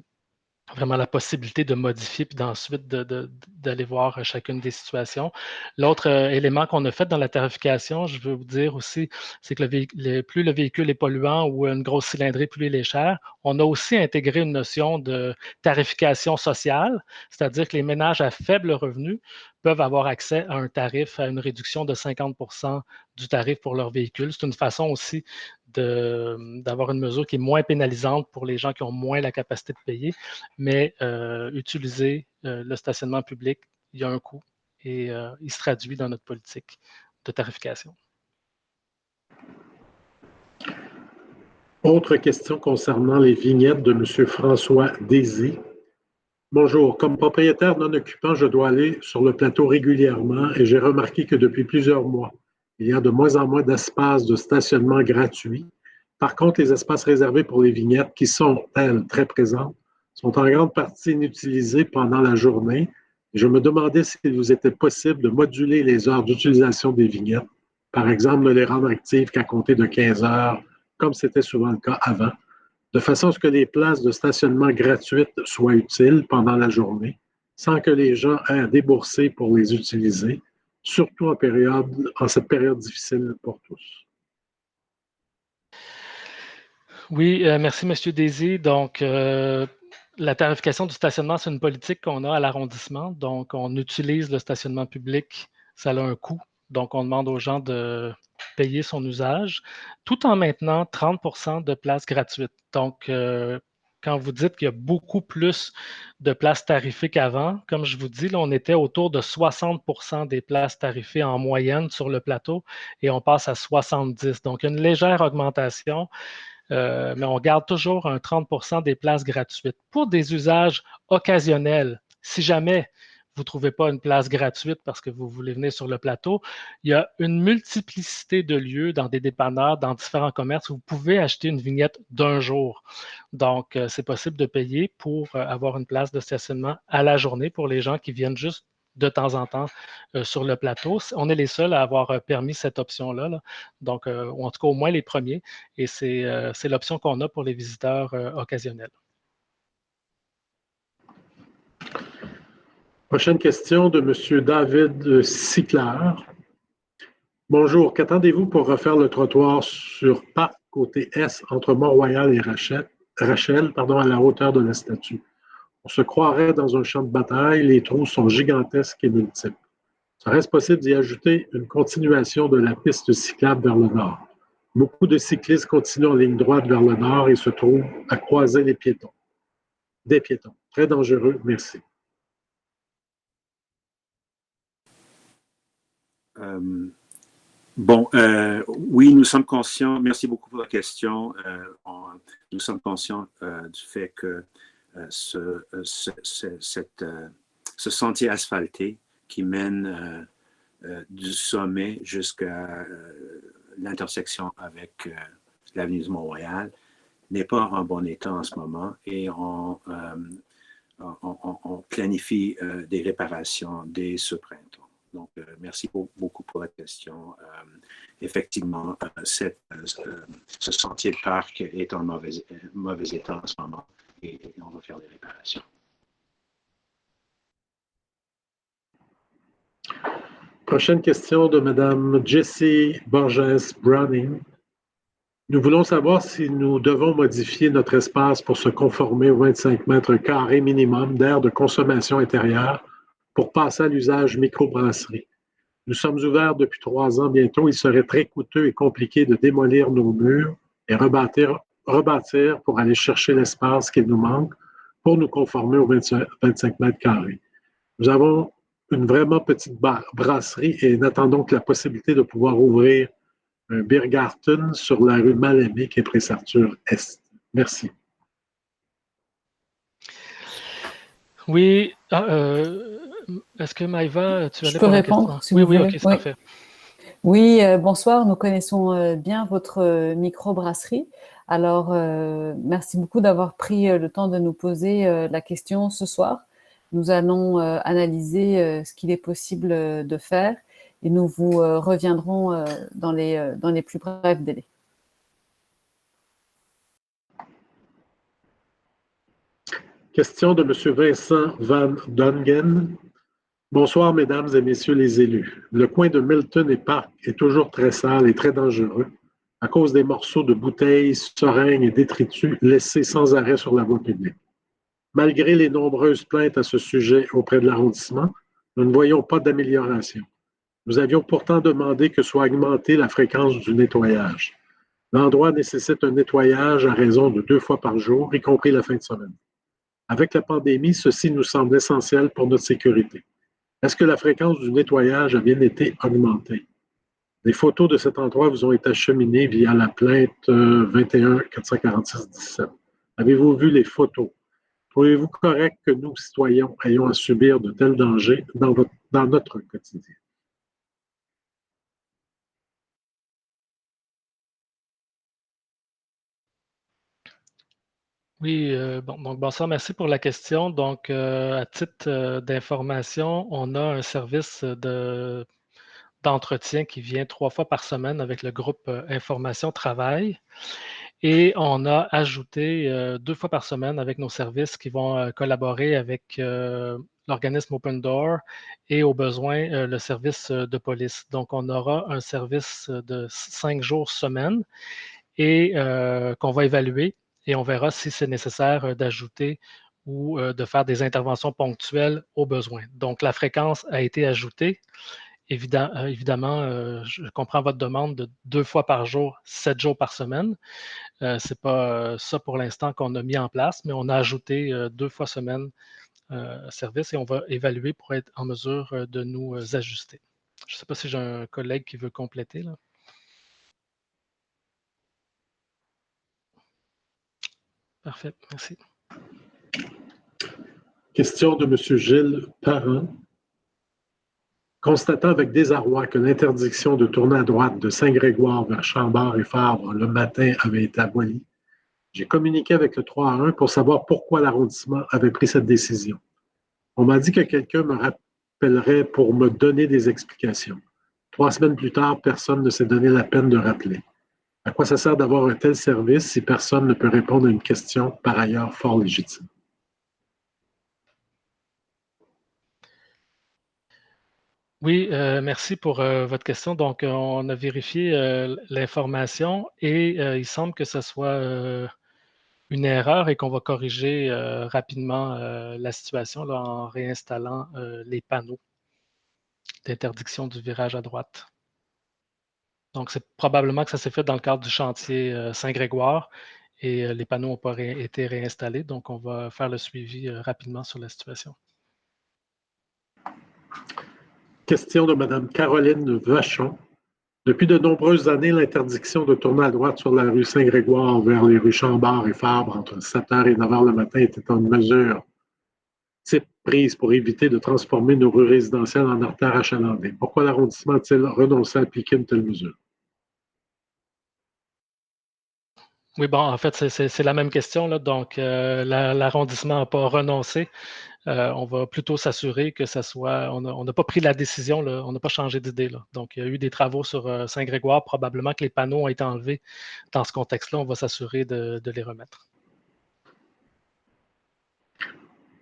vraiment la possibilité de modifier puis d'ensuite d'aller voir chacune des situations. L'autre élément qu'on a fait dans la tarification, je veux vous dire aussi, c'est que plus le véhicule est polluant ou une grosse cylindrée, plus il est cher. On a aussi intégré une notion de tarification sociale, c'est-à-dire que les ménages à faible revenu peuvent avoir accès à un tarif, à une réduction de 50 % du tarif pour leur véhicule. C'est une façon aussi d'avoir une mesure qui est moins pénalisante pour les gens qui ont moins la capacité de payer, mais utiliser le stationnement public, il y a un coût et il se traduit dans notre politique de tarification. Autre question concernant les vignettes de M. François Désy. Bonjour, comme propriétaire non occupant, je dois aller sur le plateau régulièrement et j'ai remarqué que depuis plusieurs mois, il y a de moins en moins d'espaces de stationnement gratuits. Par contre, les espaces réservés pour les vignettes, qui sont, elles, très présentes, sont en grande partie inutilisés pendant la journée. Je me demandais s'il vous était possible de moduler les heures d'utilisation des vignettes, par exemple, de les rendre actives qu'à compter de 15 heures, comme c'était souvent le cas avant, de façon à ce que les places de stationnement gratuites soient utiles pendant la journée, sans que les gens aient à débourser pour les utiliser, surtout en cette période difficile pour tous. Oui, merci, M. Désy. Donc, la tarification du stationnement, c'est une politique qu'on a à l'arrondissement. Donc, on utilise le stationnement public. Ça a un coût. Donc, on demande aux gens de payer son usage, tout en maintenant 30% de places gratuites. Donc, quand vous dites qu'il y a beaucoup plus de places tarifées qu'avant, comme je vous dis, là, on était autour de 60% des places tarifées en moyenne sur le plateau et on passe à 70%. Donc, une légère augmentation, mais on garde toujours un 30% des places gratuites. Pour des usages occasionnels, si jamais vous ne trouvez pas une place gratuite parce que vous voulez venir sur le plateau, il y a une multiplicité de lieux dans des dépanneurs, dans différents commerces où vous pouvez acheter une vignette d'un jour. Donc, c'est possible de payer pour avoir une place de stationnement à la journée pour les gens qui viennent juste de temps en temps sur le plateau. On est les seuls à avoir permis cette option-là, là. Donc, ou en tout cas au moins les premiers, et c'est l'option qu'on a pour les visiteurs occasionnels. Prochaine question de M. David Siclard. Bonjour, qu'attendez-vous pour refaire le trottoir sur Parc côté Est entre Mont-Royal et Rachel, à la hauteur de la statue? On se croirait dans un champ de bataille, les trous sont gigantesques et multiples. Serait-ce possible d'y ajouter une continuation de la piste cyclable vers le nord? Beaucoup de cyclistes continuent en ligne droite vers le nord et se trouvent à croiser les piétons. Des piétons. Très dangereux, merci. Oui, nous sommes conscients, merci beaucoup pour la question. Nous sommes conscients du fait que ce sentier asphalté qui mène du sommet jusqu'à l'intersection avec l'avenue du Mont-Royal n'est pas en bon état en ce moment et on planifie des réparations dès ce printemps. Donc, merci beaucoup pour la question. Effectivement, ce sentier de parc est en mauvais état en ce moment et on va faire des réparations. Prochaine question de Mme Jessie Borges Browning. Nous voulons savoir si nous devons modifier notre espace pour se conformer aux 25 mètres carrés minimum d'air de consommation intérieure pour passer à l'usage microbrasserie. Nous sommes ouverts depuis 3 ans bientôt. Il serait très coûteux et compliqué de démolir nos murs et rebâtir pour aller chercher l'espace qu'il nous manque pour nous conformer aux 25 mètres carrés. Nous avons une vraiment petite brasserie et n'attendons que la possibilité de pouvoir ouvrir un Biergarten sur la rue Mal-Aimé qui est Prince Arthur Est. Merci. Oui. Est-ce que Maïva, tu allais pour la question? Si oui, ok, c'est parfait. Oui, bonsoir. Nous connaissons bien votre microbrasserie. Alors, merci beaucoup d'avoir pris le temps de nous poser la question ce soir. Nous allons analyser ce qu'il est possible de faire et nous vous reviendrons dans les plus brefs délais. Question de M. Vincent Van Dongen. Bonsoir, mesdames et messieurs les élus. Le coin de Milton et Park est toujours très sale et très dangereux à cause des morceaux de bouteilles, seringues et détritus laissés sans arrêt sur la voie publique. Malgré les nombreuses plaintes à ce sujet auprès de l'arrondissement, nous ne voyons pas d'amélioration. Nous avions pourtant demandé que soit augmentée la fréquence du nettoyage. L'endroit nécessite un nettoyage à raison de 2 fois par jour, y compris la fin de semaine. Avec la pandémie, ceci nous semble essentiel pour notre sécurité. Est-ce que la fréquence du nettoyage a bien été augmentée? Des photos de cet endroit vous ont été acheminées via la plainte 21 446 17. Avez-vous vu les photos? Trouvez-vous correct que nous, citoyens, ayons à subir de tels dangers dans notre quotidien? Oui, donc bonsoir, merci pour la question. Donc, à titre d'information, on a un service d'entretien qui vient 3 fois par semaine avec le groupe Information Travail. Et on a ajouté 2 fois par semaine avec nos services qui vont collaborer avec l'organisme Open Door et au besoin le service de police. Donc, on aura un service de 5 jours semaine et qu'on va évaluer et on verra si c'est nécessaire d'ajouter ou de faire des interventions ponctuelles au besoin. Donc, la fréquence a été ajoutée. Évidemment, je comprends votre demande de 2 fois par jour, 7 jours par semaine. Ce n'est pas ça pour l'instant qu'on a mis en place, mais on a ajouté 2 fois semaine service et on va évaluer pour être en mesure de nous ajuster. Je ne sais pas si j'ai un collègue qui veut compléter, là. Parfait, merci. Question de M. Gilles Parent. Constatant avec désarroi que l'interdiction de tourner à droite de Saint-Grégoire vers Chambord et Fabre le matin avait été abolie, j'ai communiqué avec le 3 à 1 pour savoir pourquoi l'arrondissement avait pris cette décision. On m'a dit que quelqu'un me rappellerait pour me donner des explications. 3 semaines plus tard, personne ne s'est donné la peine de rappeler. À quoi ça sert d'avoir un tel service si personne ne peut répondre à une question par ailleurs fort légitime? Oui, merci pour votre question. Donc, on a vérifié l'information et il semble que ce soit une erreur et qu'on va corriger rapidement la situation là, en réinstallant les panneaux d'interdiction du virage à droite. Donc, c'est probablement que ça s'est fait dans le cadre du chantier Saint-Grégoire et les panneaux n'ont pas été réinstallés. Donc, on va faire le suivi rapidement sur la situation. Question de Mme Caroline Vachon. Depuis de nombreuses années, l'interdiction de tourner à droite sur la rue Saint-Grégoire vers les rues Chambord et Fabre entre 7h et 9h le matin était une mesure type prise pour éviter de transformer nos rues résidentielles en artères achalandées. Pourquoi l'arrondissement a-t-il renoncé à appliquer une telle mesure? Oui, bon, en fait, c'est la même question, là. Donc, l'arrondissement n'a pas renoncé. On va plutôt s'assurer que ça soit. On n'a pas pris la décision, là, on n'a pas changé d'idée, là. Donc, il y a eu des travaux sur Saint-Grégoire. Probablement que les panneaux ont été enlevés. Dans ce contexte-là, on va s'assurer de les remettre.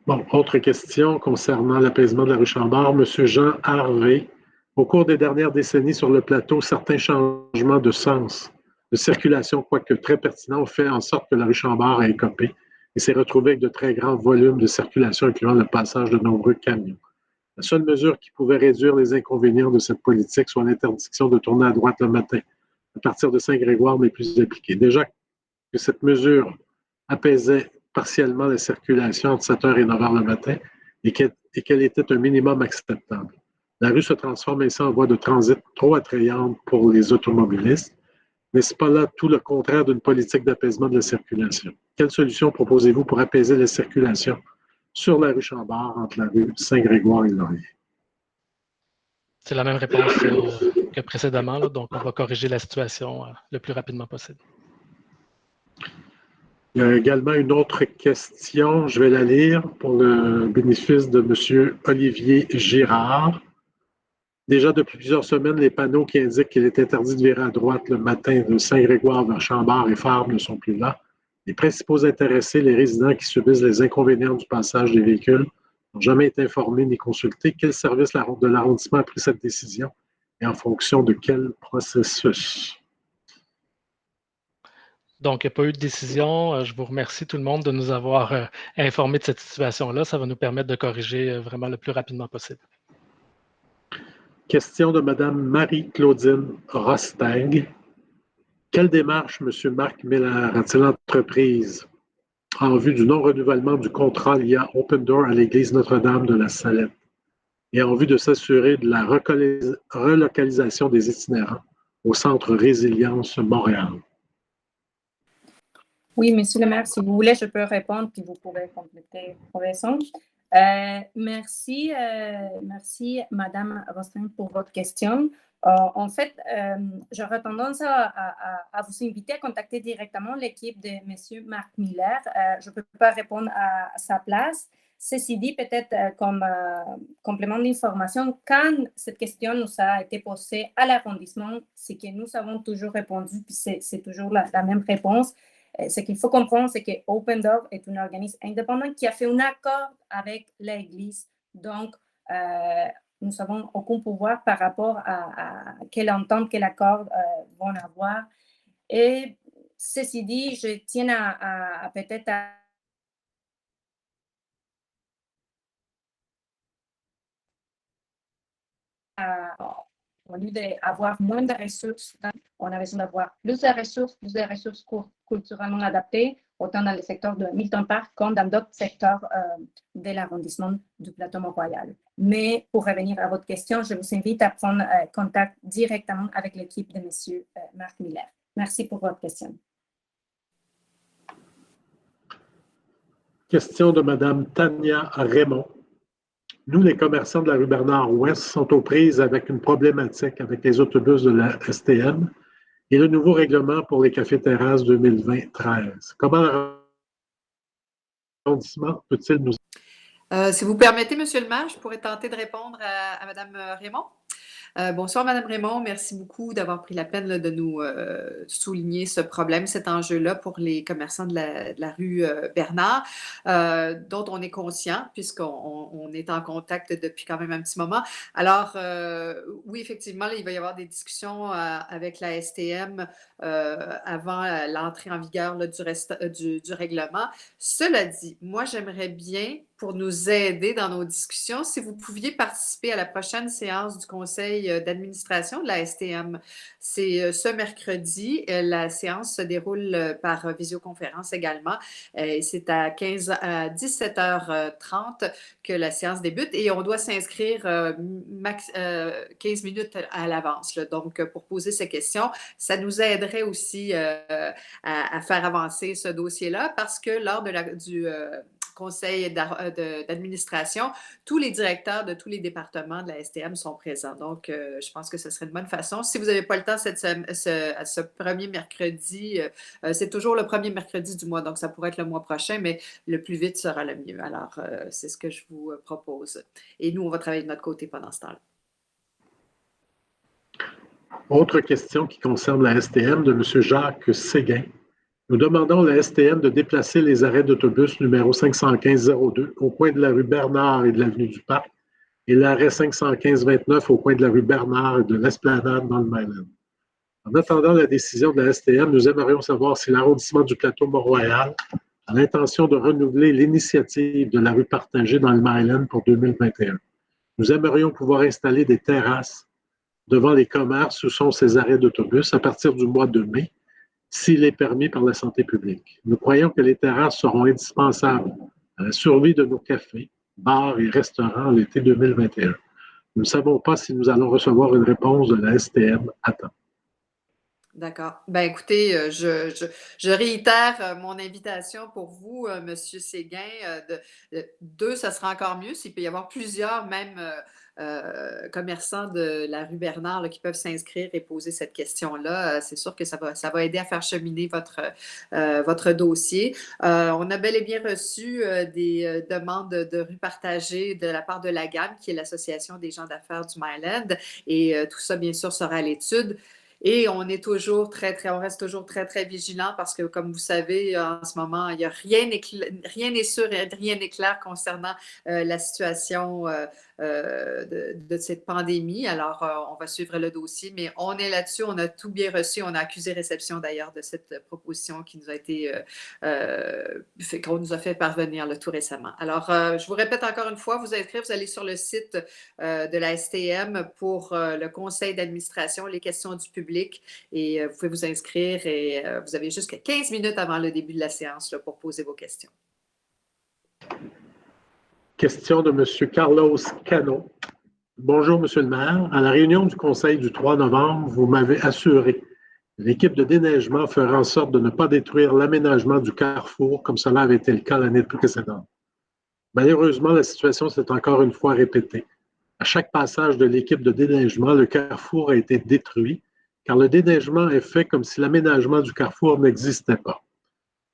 Bon, autre question concernant l'apaisement de la rue Chambord. Monsieur Jean Harvey, au cours des dernières décennies sur le plateau, certains changements de sens de circulation, quoique très pertinents, ont fait en sorte que la rue Chambord a écopé et s'est retrouvée avec de très grands volumes de circulation, incluant le passage de nombreux camions. La seule mesure qui pouvait réduire les inconvénients de cette politique, soit l'interdiction de tourner à droite le matin à partir de Saint-Grégoire, n'est plus appliquée. Déjà que cette mesure apaisait partiellement la circulation entre 7h et 9h le matin et qu'elle était un minimum acceptable. La rue se transforme ainsi en voie de transit trop attrayante pour les automobilistes. N'est-ce pas là tout le contraire d'une politique d'apaisement de la circulation? Quelle solution proposez-vous pour apaiser la circulation sur la rue Chambord entre la rue Saint-Grégoire et Laurier? C'est la même réponse que précédemment, là. Donc, on va corriger la situation le plus rapidement possible. Il y a également une autre question, je vais la lire pour le bénéfice de M. Olivier Girard. Déjà depuis plusieurs semaines, les panneaux qui indiquent qu'il est interdit de virer à droite le matin de Saint-Grégoire vers Chambord et Fabre ne sont plus là. Les principaux intéressés, les résidents qui subissent les inconvénients du passage des véhicules, n'ont jamais été informés ni consultés. Quel service de l'arrondissement a pris cette décision et en fonction de quel processus? Donc, il n'y a pas eu de décision. Je vous remercie tout le monde de nous avoir informés de cette situation-là. Ça va nous permettre de corriger vraiment le plus rapidement possible. Question de Mme Marie-Claudine Rostag. Quelle démarche M. Marc Miller a-t-il entreprise en vue du non-renouvellement du contrat lié à Open Door à l'église Notre-Dame de la Salette et en vue de s'assurer de la relocalisation des itinérants au Centre Résilience Montréal? Oui, monsieur le maire, si vous voulez, je peux répondre, puis vous pouvez compléter vos raisons. Merci, Madame Rostin, pour votre question. En fait, j'aurais tendance à vous inviter à contacter directement l'équipe de monsieur Marc Miller. Je ne peux pas répondre à sa place. Ceci dit, peut-être comme complément d'information, quand cette question nous a été posée à l'arrondissement, c'est que nous avons toujours répondu, puis c'est toujours la même réponse. Ce qu'il faut comprendre, c'est que Open Door est un organisme indépendant qui a fait un accord avec l'Église. Donc, nous n'avons aucun pouvoir par rapport à quelle entente, quel accord vont avoir. Et ceci dit, je tiens à peut-être au lieu d'avoir moins de ressources, on a besoin d'avoir plus de ressources culturellement adaptées, autant dans le secteur de Milton Park comme dans d'autres secteurs de l'arrondissement du plateau Mont-Royal. Mais pour revenir à votre question, je vous invite à prendre contact directement avec l'équipe de M. Marc Miller. Merci pour votre question. Question de Mme Tania Raymond. Nous, les commerçants de la rue Bernard-Ouest, sont aux prises avec une problématique avec les autobus de la STM et le nouveau règlement pour les cafés-terrasses 2020-13. Comment l'arrondissement peut-il nous... Si vous permettez, M. le maire, je pourrais tenter de répondre à Mme Raymond. Bonsoir, Mme Raymond. Merci beaucoup d'avoir pris la peine là, de nous souligner ce problème, cet enjeu-là pour les commerçants de la rue Bernard, dont on est conscient puisqu'on est en contact depuis quand même un petit moment. Alors, oui, effectivement, là, il va y avoir des discussions avec la STM avant l'entrée en vigueur là, du règlement. Cela dit, moi, j'aimerais bien, pour nous aider dans nos discussions, si vous pouviez participer à la prochaine séance du conseil d'administration de la STM. C'est ce mercredi. La séance se déroule par visioconférence également. C'est à 17h30 que la séance débute et on doit s'inscrire 15 minutes à l'avance. Donc, pour poser ces questions, ça nous aiderait aussi à faire avancer ce dossier-là parce que lors du conseil d'administration, tous les directeurs de tous les départements de la STM sont présents. Donc, je pense que ce serait une bonne façon. Si vous n'avez pas le temps ce premier mercredi, c'est toujours le premier mercredi du mois, donc ça pourrait être le mois prochain, mais le plus vite sera le mieux. Alors, c'est ce que je vous propose. Et nous, on va travailler de notre côté pendant ce temps-là. Autre question qui concerne la STM de M. Jacques Séguin. Nous demandons à la STM de déplacer les arrêts d'autobus numéro 515-02 au coin de la rue Bernard et de l'avenue du Parc et l'arrêt 515-29 au coin de la rue Bernard et de l'Esplanade dans le Myland. En attendant la décision de la STM, nous aimerions savoir si l'arrondissement du plateau Mont-Royal a l'intention de renouveler l'initiative de la rue partagée dans le Myland pour 2021. Nous aimerions pouvoir installer des terrasses devant les commerces où sont ces arrêts d'autobus à partir du mois de mai, s'il est permis par la santé publique. Nous croyons que les terrasses seront indispensables à la survie de nos cafés, bars et restaurants l'été 2021. Nous ne savons pas si nous allons recevoir une réponse de la STM à temps. D'accord. Ben écoutez, je réitère mon invitation pour vous, M. Séguin. Deux, ça sera encore mieux s'il peut y avoir plusieurs, même commerçants de la rue Bernard là, qui peuvent s'inscrire et poser cette question-là. C'est sûr que ça va aider à faire cheminer votre dossier. On a bel et bien reçu des demandes de rue partagée de la part de la GAM, qui est l'Association des gens d'affaires du Myland. Et tout ça, bien sûr, sera à l'étude. Et on reste toujours très, très vigilant parce que, comme vous savez, en ce moment, il y a rien n'est sûr et rien n'est clair concernant la situation de cette pandémie. Alors, on va suivre le dossier, mais on est là-dessus, on a tout bien reçu. On a accusé réception d'ailleurs de cette proposition qui nous a été, qu'on nous a fait parvenir là, tout récemment. Alors, je vous répète encore une fois, vous allez sur le site de la STM pour le conseil d'administration, les questions du public. Et vous pouvez vous inscrire et vous avez jusqu'à 15 minutes avant le début de la séance là, pour poser vos questions. Question de M. Carlos Cano. Bonjour, M. le maire. À la réunion du conseil du 3 novembre, vous m'avez assuré que l'équipe de déneigement fera en sorte de ne pas détruire l'aménagement du carrefour comme cela avait été le cas l'année précédente. Malheureusement, la situation s'est encore une fois répétée. À chaque passage de l'équipe de déneigement, le carrefour a été détruit car le déneigement est fait comme si l'aménagement du carrefour n'existait pas.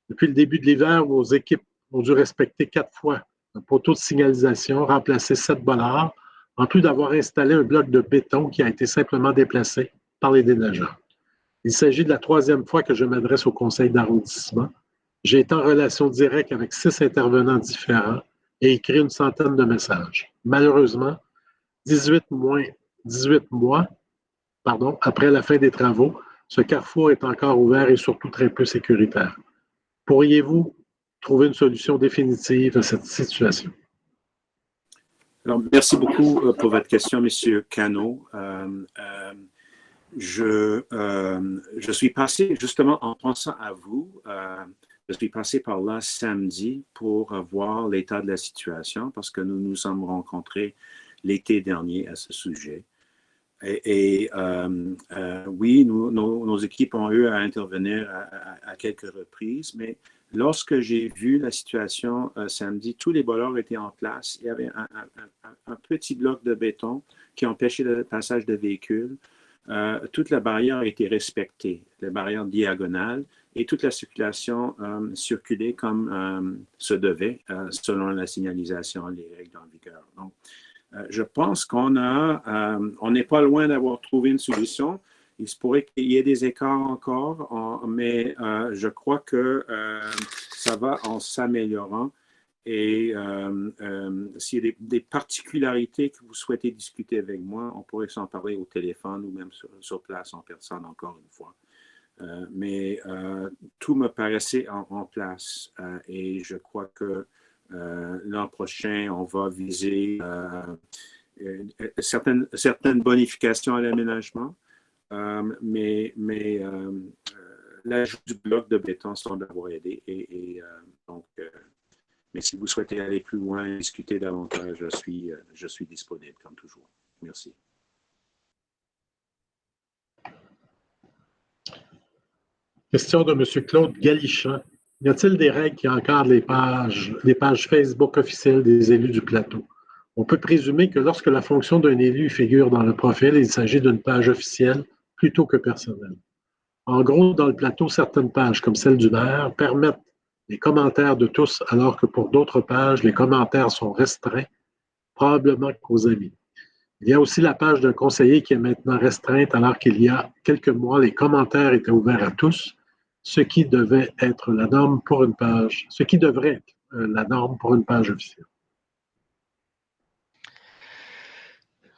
Depuis le début de l'hiver, vos équipes ont dû respecter 4 fois un poteau de signalisation, remplacer 7 bollards, en plus d'avoir installé un bloc de béton qui a été simplement déplacé par les déneigeurs. Il s'agit de la 3e fois que je m'adresse au conseil d'arrondissement. J'ai été en relation directe avec 6 intervenants différents et écrit une centaine de messages. Malheureusement, 18 mois après la fin des travaux, ce carrefour est encore ouvert et surtout très peu sécuritaire. Pourriez-vous trouver une solution définitive à cette situation? Alors, merci beaucoup pour votre question, Monsieur Cano. Je suis passé, justement, en pensant à vous, je suis passé par là samedi pour voir l'état de la situation parce que nous nous sommes rencontrés l'été dernier à ce sujet. Oui, nos équipes ont eu à intervenir à quelques reprises, mais lorsque j'ai vu la situation samedi, tous les bollards étaient en place. Il y avait un petit bloc de béton qui empêchait le passage de véhicules. Toute la barrière a été respectée, la barrière diagonale, et toute la circulation circulait comme se devait, selon la signalisation et les règles en vigueur. Donc, je pense qu'on n'est pas loin d'avoir trouvé une solution. Il se pourrait qu'il y ait des écarts encore, mais je crois que ça va en s'améliorant. Et s'il y a des particularités que vous souhaitez discuter avec moi, on pourrait s'en parler au téléphone ou même sur place en personne, encore une fois. Mais tout me paraissait en place et je crois que l'an prochain, on va viser certaines bonifications à l'aménagement, mais l'ajout du bloc de béton semble avoir aidé. Mais si vous souhaitez aller plus loin et discuter davantage, je suis disponible comme toujours. Merci. Question de M. Claude Galichan. Y a-t-il des règles qui encadrent les pages Facebook officielles des élus du plateau? On peut présumer que lorsque la fonction d'un élu figure dans le profil, il s'agit d'une page officielle plutôt que personnelle. En gros, dans le plateau, certaines pages, comme celle du maire, permettent les commentaires de tous, alors que pour d'autres pages, les commentaires sont restreints, probablement qu'aux amis. Il y a aussi la page d'un conseiller qui est maintenant restreinte, alors qu'il y a quelques mois, les commentaires étaient ouverts à tous, ce qui devait être la norme pour une page, ce qui devrait être la norme pour une page officielle.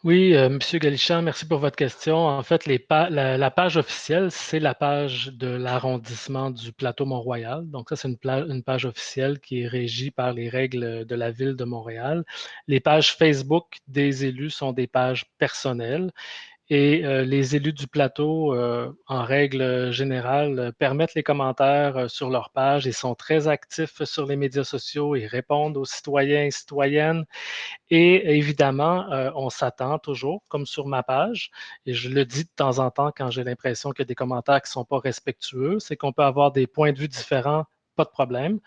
Oui, M. Galichan, merci pour votre question. En fait, la page officielle, c'est la page de l'arrondissement du plateau Mont-Royal. Donc ça, c'est une page officielle qui est régie par les règles de la ville de Montréal. Les pages Facebook des élus sont des pages personnelles. Et les élus du plateau, en règle générale, permettent les commentaires sur leur page et sont très actifs sur les médias sociaux et répondent aux citoyens et citoyennes. Et évidemment, on s'attend toujours, comme sur ma page, et je le dis de temps en temps quand j'ai l'impression qu'il y a des commentaires qui ne sont pas respectueux, c'est qu'on peut avoir des points de vue différents, pas de problème,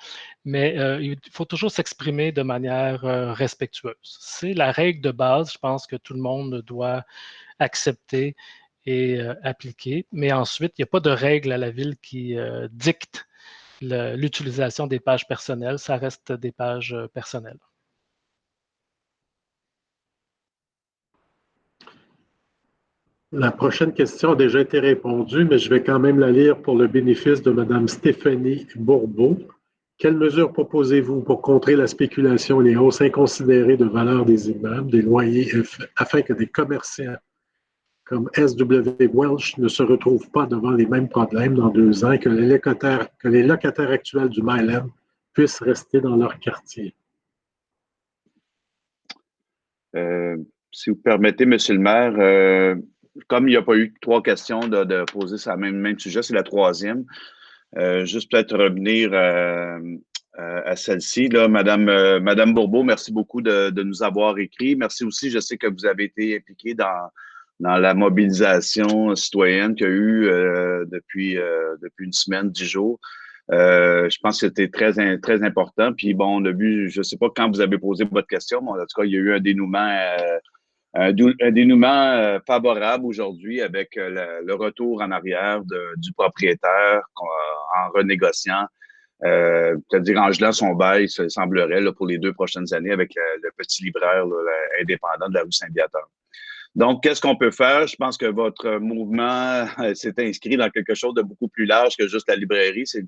mais il faut toujours s'exprimer de manière respectueuse. C'est la règle de base, je pense que tout le monde doit accepter et appliquer. Mais ensuite, il n'y a pas de règle à la ville qui dicte l'utilisation des pages personnelles. Ça reste des pages personnelles. La prochaine question a déjà été répondue, mais je vais quand même la lire pour le bénéfice de Mme Stéphanie Bourbeau. Quelles mesures proposez-vous pour contrer la spéculation et les hausses inconsidérées de valeur des immeubles, des loyers, afin que des commerçants comme SW Welch ne se retrouvent pas devant les mêmes problèmes dans 2 ans et que les locataires actuels du Myland puissent rester dans leur quartier? Si vous permettez, M. le maire, comme il n'y a pas eu 3 questions de poser sur le même sujet, c'est la 3e. Juste peut-être revenir à celle-ci. Madame Bourbeau, merci beaucoup de nous avoir écrit. Merci aussi, je sais que vous avez été impliqué dans la mobilisation citoyenne qu'il y a eu depuis une semaine, 10 jours. Je pense que c'était très, très important. Puis bon, on a vu, je ne sais pas quand vous avez posé votre question, mais en tout cas, il y a eu un dénouement favorable aujourd'hui avec le retour en arrière du propriétaire en renégociant, c'est-à-dire en gelant son bail, ça semblerait, là, pour les 2 prochaines années avec le petit libraire là, indépendant de la rue Saint-Viateur. Donc, qu'est-ce qu'on peut faire? Je pense que votre mouvement s'est inscrit dans quelque chose de beaucoup plus large que juste la librairie. Ça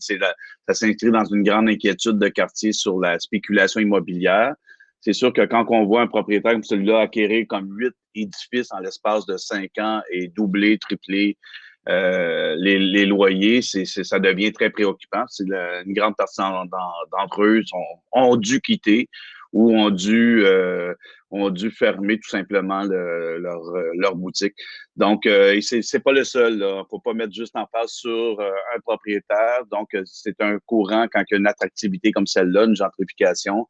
s'inscrit dans une grande inquiétude de quartier sur la spéculation immobilière. C'est sûr que quand on voit un propriétaire comme celui-là acquérir comme 8 édifices en l'espace de 5 ans et doubler, tripler les loyers, ça devient très préoccupant. Une grande partie d'entre eux ont dû quitter ou ont dû fermer tout simplement leur boutique. Donc, c'est pas le seul. Il ne faut pas mettre juste en face sur un propriétaire. Donc, c'est un courant quand il y a une attractivité comme celle-là, une gentrification,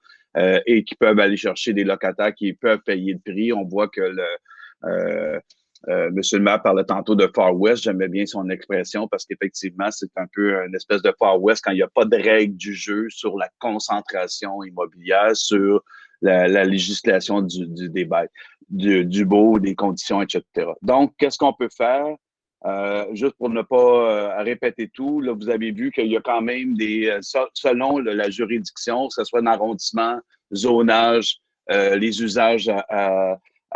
et qui peuvent aller chercher des locataires qui peuvent payer le prix. On voit que Monsieur le maire parlait tantôt de Far West. J'aimais bien son expression parce qu'effectivement, c'est un peu une espèce de Far West quand il n'y a pas de règles du jeu sur la concentration immobilière, sur la législation des bails, du baux, des conditions, etc. Donc, qu'est-ce qu'on peut faire? Juste pour ne pas répéter tout, là, vous avez vu qu'il y a quand même selon la juridiction, que ce soit l'arrondissement, zonage, les usages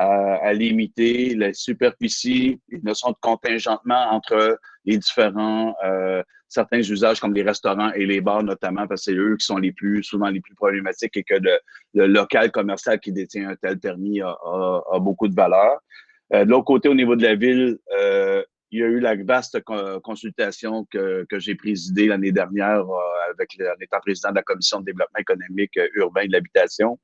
à limiter, la superficie, les notions de contingentement entre les différents certains usages comme les restaurants et les bars notamment, parce que c'est eux qui sont souvent les plus problématiques et que le local commercial qui détient un tel permis a beaucoup de valeur. De l'autre côté, au niveau de la ville, il y a eu la vaste consultation que j'ai présidée l'année dernière en étant président de la Commission de développement économique urbain et de l'habitation.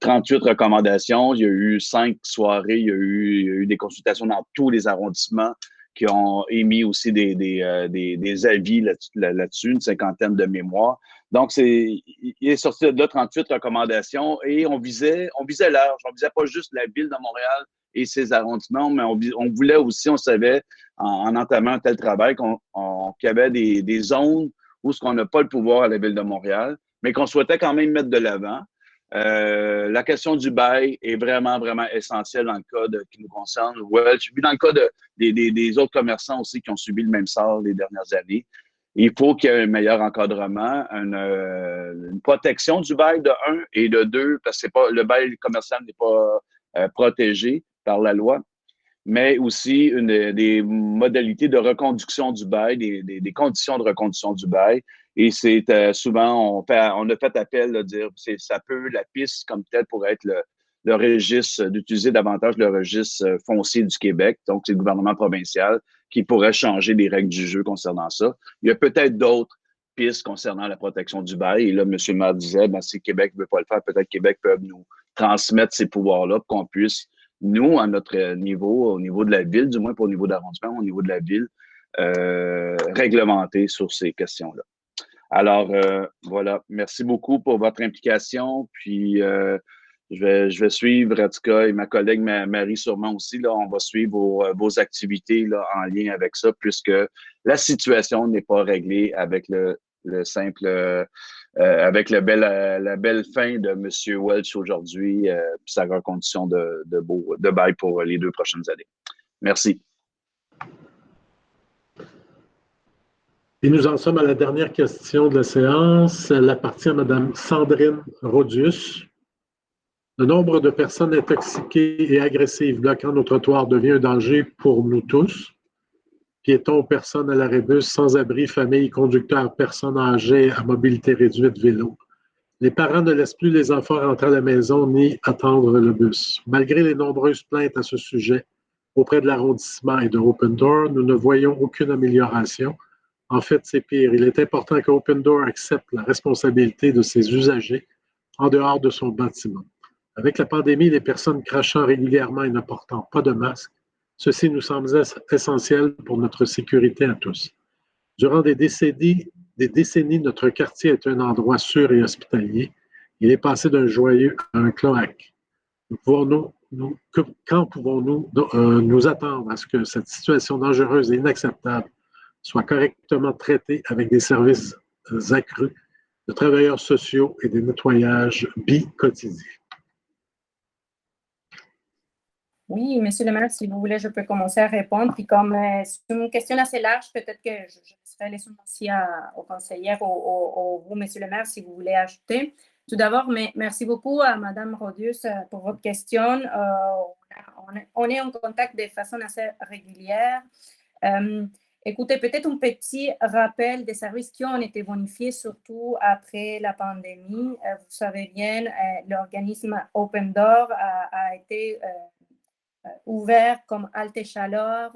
38 recommandations, il y a eu 5 soirées, il y a eu des consultations dans tous les arrondissements qui ont émis aussi des avis là-dessus, une cinquantaine de mémoires. Donc, il est sorti de là 38 recommandations et on visait large. On visait pas juste la ville de Montréal et ses arrondissements, mais on voulait aussi, on savait, en entamant un tel travail, qu'il y avait des zones où on n'a pas le pouvoir à la ville de Montréal, mais qu'on souhaitait quand même mettre de l'avant. La question du bail est vraiment, vraiment essentielle dans le cas qui nous concerne. Welch, puis dans le cas des autres commerçants aussi qui ont subi le même sort les dernières années. Il faut qu'il y ait un meilleur encadrement, une protection du bail de 1 et de 2, parce que le bail commercial n'est pas protégé par la loi, mais aussi des modalités de reconduction du bail, des conditions de reconduction du bail. Et c'est souvent, on a fait appel à dire ça peut, la piste comme telle pourrait être le registre, d'utiliser davantage le registre foncier du Québec, donc c'est le gouvernement provincial qui pourrait changer les règles du jeu concernant ça. Il y a peut-être d'autres pistes concernant la protection du bail. Et là, M. le maire disait, si Québec ne veut pas le faire, peut-être Québec peut nous transmettre ces pouvoirs-là pour qu'on puisse, nous, à notre niveau, au niveau de la ville, du moins pour le niveau d'arrondissement, au niveau de la ville, réglementer sur ces questions-là. Alors, voilà. Merci beaucoup pour votre implication. Puis, je vais suivre, en tout cas, et ma collègue Marie sûrement aussi, là, on va suivre vos activités là, en lien avec ça, puisque la situation n'est pas réglée avec le simple, avec la belle fin de M. Welch aujourd'hui, puis sa reconduction de bail pour les 2 prochaines années. Merci. Et nous en sommes à la dernière question de la séance. Elle appartient à Mme Sandrine Rodius. Le nombre de personnes intoxiquées et agressives bloquant nos trottoirs devient un danger pour nous tous. Piétons, personnes à l'arrêt bus, sans-abri, familles, conducteurs, personnes âgées à mobilité réduite, vélo. Les parents ne laissent plus les enfants rentrer à la maison ni attendre le bus. Malgré les nombreuses plaintes à ce sujet auprès de l'arrondissement et de Open Door, nous ne voyons aucune amélioration. En fait, c'est pire. Il est important que Open Door accepte la responsabilité de ses usagers en dehors de son bâtiment. Avec la pandémie, les personnes crachant régulièrement et ne portant pas de masque, ceci nous semble essentiel pour notre sécurité à tous. Durant des décennies, notre quartier est un endroit sûr et hospitalier. Il est passé d'un joyeux à un cloaque. Quand pouvons-nous nous attendre à ce que cette situation dangereuse et inacceptable soit correctement traitée avec des services accrus de travailleurs sociaux et des nettoyages quotidiens? Oui, Monsieur le maire, si vous voulez, je peux commencer à répondre. Puis comme c'est une question assez large, peut-être que je laisserai les soins aussi aux conseillères ou vous, Monsieur le maire, si vous voulez ajouter. Tout d'abord, merci beaucoup à Madame Rodius pour votre question. On est en contact de façon assez régulière. Écoutez, peut-être un petit rappel des services qui ont été bonifiés, surtout après la pandémie. Vous savez bien, l'organisme Open Door a été ouvert comme halte chaleur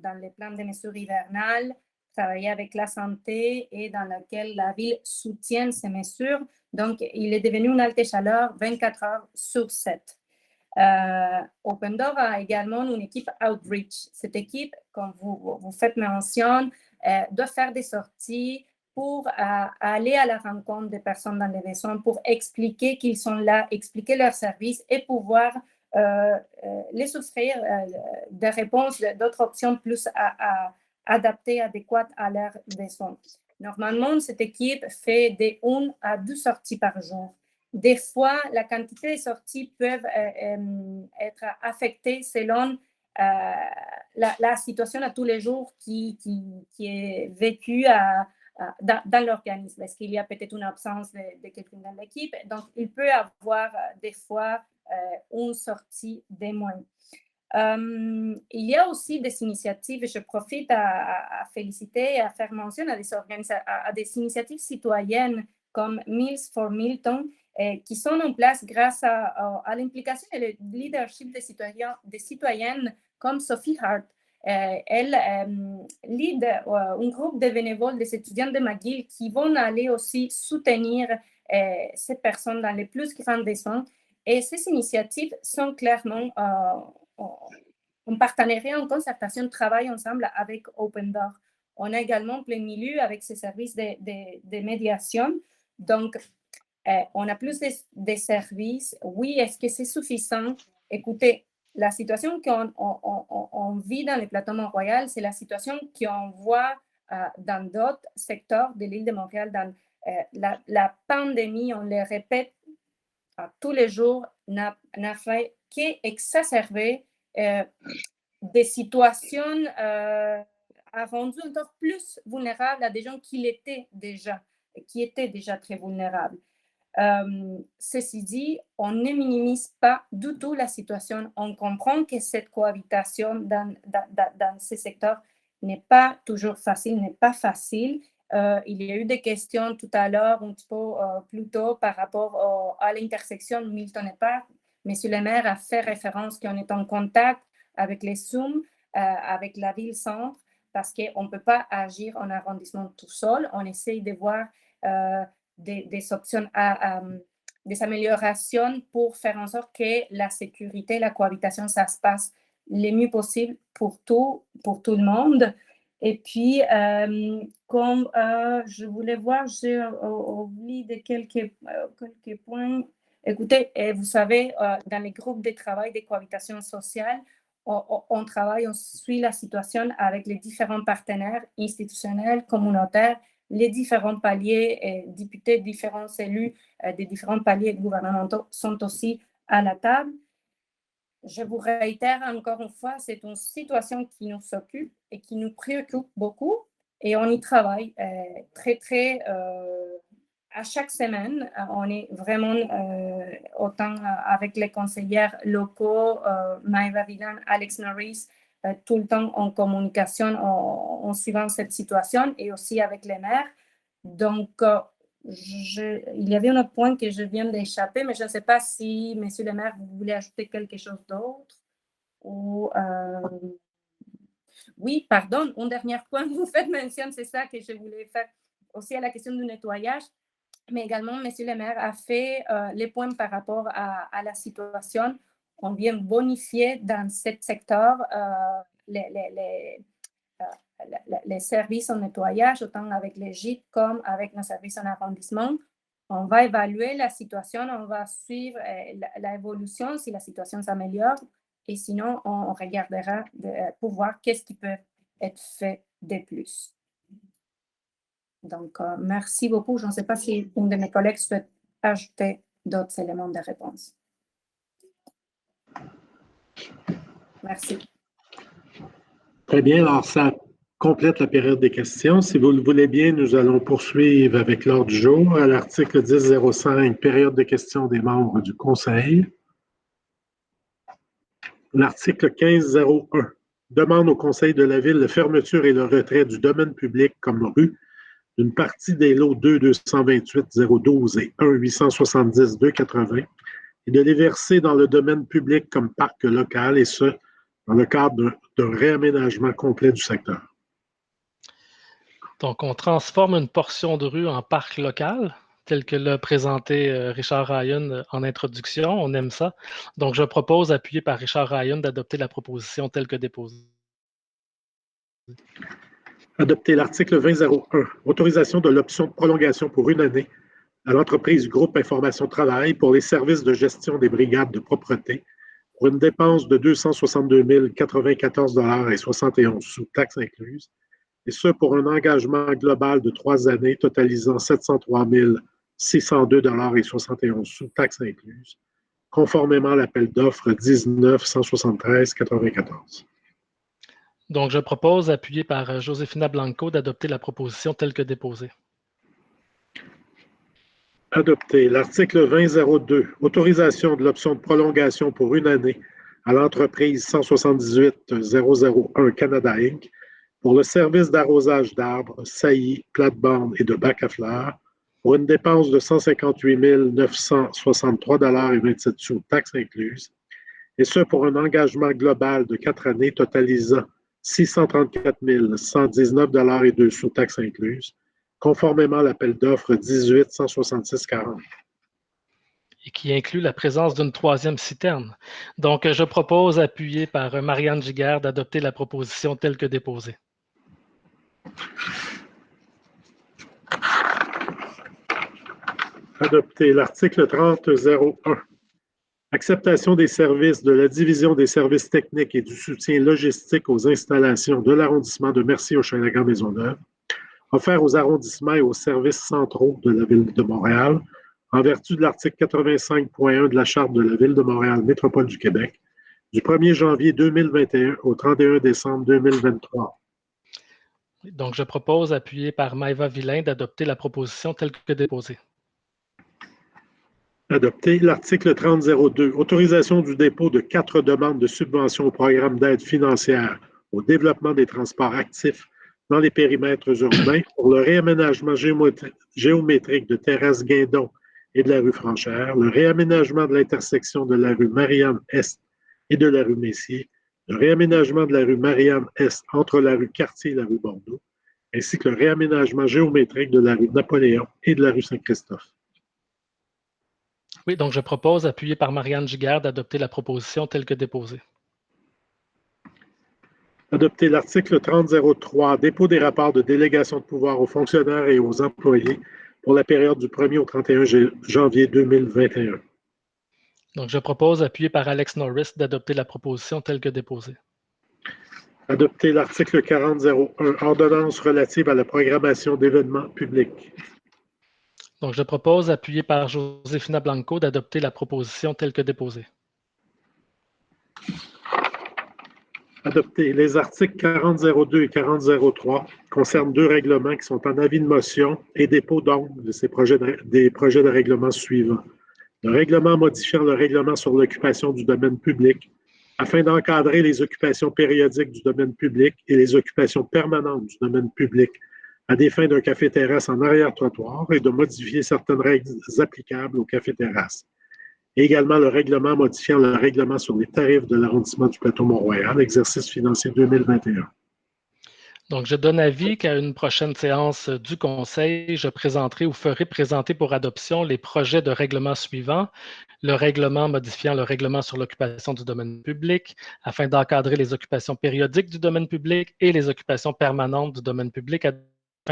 dans les plans de mesures hivernales, travailler avec la santé et dans lequel la ville soutient ces mesures. Donc, il est devenu une halte chaleur 24 heures sur 7. Open Door a également une équipe outreach. Cette équipe, comme vous faites mention, doit faire des sorties pour aller à la rencontre des personnes dans les besoins, pour expliquer qu'ils sont là, expliquer leurs services et pouvoir les offrir des réponses, d'autres options plus adaptées, adéquates à leurs besoins. Normalement, cette équipe fait de 1 à 2 sorties par jour. Des fois, la quantité de sorties peuvent être affectées selon la situation à tous les jours qui est vécue dans l'organisme. Est-ce qu'il y a peut-être une absence de quelqu'un dans l'équipe? Donc, il peut y avoir des fois une sortie de moins. Il y a aussi des initiatives, et je profite à féliciter et à faire mention à des initiatives citoyennes comme Meals for Milton, qui sont en place grâce à l'implication et le leadership des citoyennes comme Sophie Hart. Elle lead un groupe de bénévoles, des étudiants de McGill qui vont aller aussi soutenir ces personnes dans les plus grands besoins. Et ces initiatives sont clairement en partenariat, en concertation, de travail ensemble avec Open Door. On a également plein milieu avec ces services de médiation. Donc, on a plus de services. Oui, est-ce que c'est suffisant? Écoutez, la situation qu'on vit dans les plateaux Mont-Royal, c'est la situation qu'on voit dans d'autres secteurs de l'île de Montréal. Dans la pandémie, on le répète tous les jours, n'a fait qu'exacerber des situations, a rendu encore plus vulnérables à des gens qui étaient déjà très vulnérables. Ceci dit, on ne minimise pas du tout la situation. On comprend que cette cohabitation dans ces secteurs n'est pas toujours facile, n'est pas facile. Il y a eu des questions tout à l'heure, un petit peu plus tôt, par rapport à l'intersection Milton et Park. Monsieur le maire a fait référence qu'on est en contact avec les SUM, avec la ville-centre, parce qu'on ne peut pas agir en arrondissement tout seul. On essaye de voir des options, des améliorations pour faire en sorte que la sécurité, la cohabitation, ça se passe le mieux possible pour tout le monde. Et puis, comme je voulais voir, j'ai oublié de quelques points. Écoutez, vous savez, dans les groupes de travail de cohabitation sociale, on travaille, on suit la situation avec les différents partenaires institutionnels, communautaires, les différents paliers, députés, différents élus des différents paliers gouvernementaux sont aussi à la table. Je vous réitère encore une fois, c'est une situation qui nous occupe et qui nous préoccupe beaucoup et on y travaille très à chaque semaine. On est vraiment autant avec les conseillères locaux, Maëva Villan, Alex Norris, tout le temps en communication, en suivant cette situation et aussi avec les maires. Donc, il y avait un autre point que je viens d'échapper, mais je ne sais pas si, monsieur le maire, vous voulez ajouter quelque chose d'autre. Ou, oui, pardon, un dernier point, vous faites mention, c'est ça que je voulais faire aussi à la question du nettoyage. Mais également, monsieur le maire a fait les points par rapport à la situation. On vient bonifier dans ce secteur les services en nettoyage, autant avec les gîtes comme avec nos services en arrondissement. On va évaluer la situation, on va suivre l'évolution si la situation s'améliore et sinon, on regardera pour voir qu'est-ce qui peut être fait de plus. Donc, merci beaucoup. Je ne sais pas si un de mes collègues souhaite ajouter d'autres éléments de réponse. Merci. Très bien. Alors, ça complète la période des questions. Si vous le voulez bien, nous allons poursuivre avec l'ordre du jour à l'article 10.05, période de questions des membres du Conseil. L'article 15.01 demande au Conseil de la Ville de fermeture et le retrait du domaine public comme rue d'une partie des lots 2.228.012 et 1.870.280 et de les verser dans le domaine public comme parc local, et ce, dans le cadre d'un réaménagement complet du secteur. Donc, on transforme une portion de rue en parc local, tel que l'a présenté Richard Ryan en introduction. On aime ça. Donc, je propose, appuyé par Richard Ryan, d'adopter la proposition telle que déposée. Adopter l'article 20.01, autorisation de l'option de prolongation pour une année à l'entreprise Groupe Information Travail pour les services de gestion des brigades de propreté pour une dépense de 262 094,71 $, taxes incluses, et ce pour un engagement global de 3 années totalisant 703 602,71 $, taxes incluses, conformément à l'appel d'offres 19-173-94. Donc, je propose, appuyé par Josefina Blanco, d'adopter la proposition telle que déposée. Adopté. L'article 20.02, autorisation de l'option de prolongation pour une année à l'entreprise 178-001 Canada Inc. pour le service d'arrosage d'arbres, saillies, plates-bandes et de bacs à fleurs pour une dépense de 158 963,27 $, taxes incluses, et ce pour un engagement global de 4 années totalisant 634 119,02 $, taxes incluses, conformément à l'appel d'offres 18-166-40. Et qui inclut la présence d'une 3e citerne. Donc, je propose, appuyé par Marianne Giguère, d'adopter la proposition telle que déposée. Adopté. L'article 30.01. Acceptation des services de la Division des services techniques et du soutien logistique aux installations de l'arrondissement de Mercier-Hochelaga-Maisonneuve, offert aux arrondissements et aux services centraux de la Ville de Montréal, en vertu de l'article 85.1 de la Charte de la Ville de Montréal, Métropole du Québec, du 1er janvier 2021 au 31 décembre 2023. Donc, je propose, appuyé par Maëva Villain, d'adopter la proposition telle que déposée. Adopté. L'article 30.02, autorisation du dépôt de 4 demandes de subvention au programme d'aide financière au développement des transports actifs dans les périmètres urbains pour le réaménagement géométrique de terrasse Guindon et de la rue Franchère, le réaménagement de l'intersection de la rue Marianne-Est et de la rue Messier, le réaménagement de la rue Marianne-Est entre la rue Cartier et la rue Bordeaux, ainsi que le réaménagement géométrique de la rue Napoléon et de la rue Saint-Christophe. Oui, donc je propose, appuyé par Marianne Giguère, d'adopter la proposition telle que déposée. Adopter l'article 30.03, dépôt des rapports de délégation de pouvoir aux fonctionnaires et aux employés pour la période du 1er au 31 janvier 2021. Donc, je propose, appuyé par Alex Norris, d'adopter la proposition telle que déposée. Adopter l'article 40.01, ordonnance relative à la programmation d'événements publics. Donc, je propose, appuyé par Josefina Blanco, d'adopter la proposition telle que déposée. Adopté. Les articles 40.02 et 40.03 concernent 2 règlements qui sont en avis de motion et dépôt donc de des projets de règlement suivants. Le règlement modifiant le règlement sur l'occupation du domaine public afin d'encadrer les occupations périodiques du domaine public et les occupations permanentes du domaine public à des fins d'un café-terrasse en arrière-trottoir et de modifier certaines règles applicables au café-terrasse. Et également le règlement modifiant le règlement sur les tarifs de l'arrondissement du Plateau-Mont-Royal, exercice financier 2021. Donc, je donne avis qu'à une prochaine séance du Conseil, je présenterai ou ferai présenter pour adoption les projets de règlement suivants. Le règlement modifiant le règlement sur l'occupation du domaine public afin d'encadrer les occupations périodiques du domaine public et les occupations permanentes du domaine public à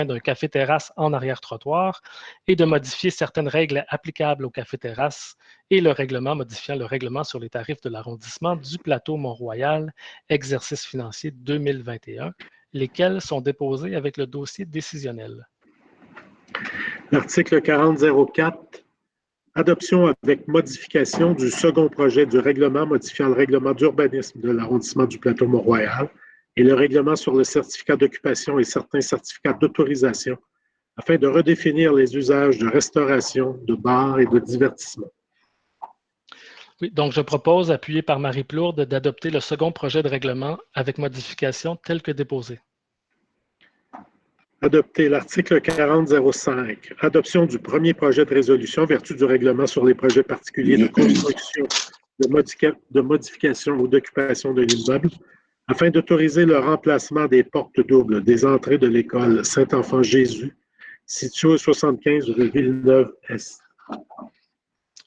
d'un café-terrasse en arrière-trottoir et de modifier certaines règles applicables au café-terrasse et le règlement modifiant le règlement sur les tarifs de l'arrondissement du Plateau-Mont-Royal, exercice financier 2021, lesquels sont déposés avec le dossier décisionnel. L'article 40.04, adoption avec modification du second projet du règlement modifiant le règlement d'urbanisme de l'arrondissement du Plateau-Mont-Royal et le règlement sur le certificat d'occupation et certains certificats d'autorisation afin de redéfinir les usages de restauration, de bars et de divertissement. Oui, donc je propose, appuyé par Marie Plourde, d'adopter le second projet de règlement avec modification tel que déposé. Adopter l'article 40.05, adoption du premier projet de résolution vertu du règlement sur les projets particuliers de construction, de modification ou d'occupation de l'immeuble, afin d'autoriser le remplacement des portes doubles des entrées de l'école Saint-Enfant-Jésus, située au 75 rue Villeneuve-Est.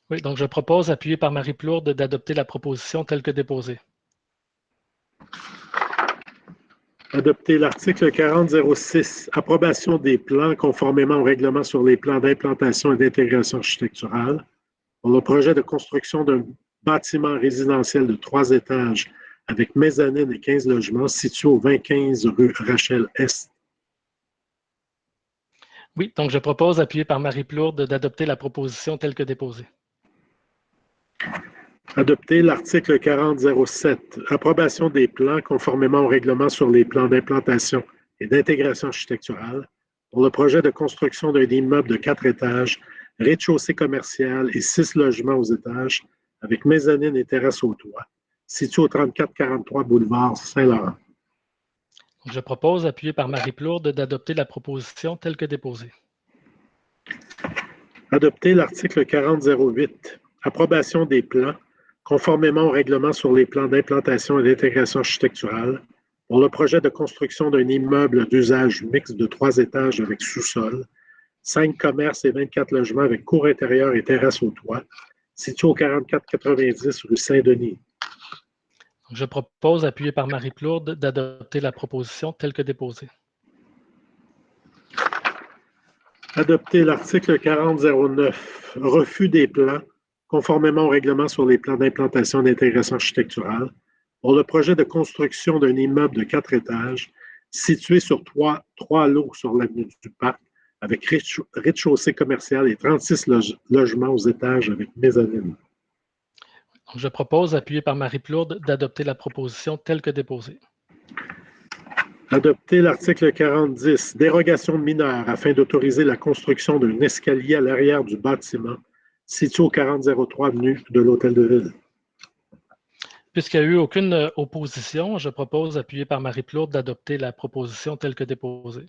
Oui, donc je propose, appuyé par Marie Plourde, d'adopter la proposition telle que déposée. Adopter l'article 4006, approbation des plans conformément au règlement sur les plans d'implantation et d'intégration architecturale pour le projet de construction d'un bâtiment résidentiel de 3 étages avec mezzanine et 15 logements situé au 2015 rue Rachel-Est. Oui, donc je propose, appuyé par Marie Plourde, d'adopter la proposition telle que déposée. Adopter l'article 4007, approbation des plans conformément au règlement sur les plans d'implantation et d'intégration architecturale pour le projet de construction d'un immeuble de 4 étages, rez-de-chaussée commercial et 6 logements aux étages avec mezzanine et terrasse au toit, situé au 3443 boulevard Saint-Laurent. Je propose, appuyé par Marie Plourde, d'adopter la proposition telle que déposée. Adopter l'article 4008, approbation des plans conformément au règlement sur les plans d'implantation et d'intégration architecturale pour le projet de construction d'un immeuble d'usage mixte de 3 étages avec sous-sol, 5 commerces et 24 logements avec cour intérieure et terrasse au toit, situé au 4490 rue Saint-Denis. Je propose, appuyé par Marie Plourde, d'adopter la proposition telle que déposée. Adopter l'article 4009, refus des plans conformément au règlement sur les plans d'implantation et d'intégration architecturale pour le projet de construction d'un immeuble de 4 étages situé sur 3 lots sur l'avenue du Parc avec rez-de-chaussée commercial et 36 logements aux étages avec mezzanine. Je propose, appuyé par Marie Plourde, d'adopter la proposition telle que déposée. Adopter l'article 4010, dérogation mineure afin d'autoriser la construction d'un escalier à l'arrière du bâtiment situé au 4003 avenue de l'Hôtel de Ville. Puisqu'il n'y a eu aucune opposition, je propose, appuyé par Marie Plourde, d'adopter la proposition telle que déposée.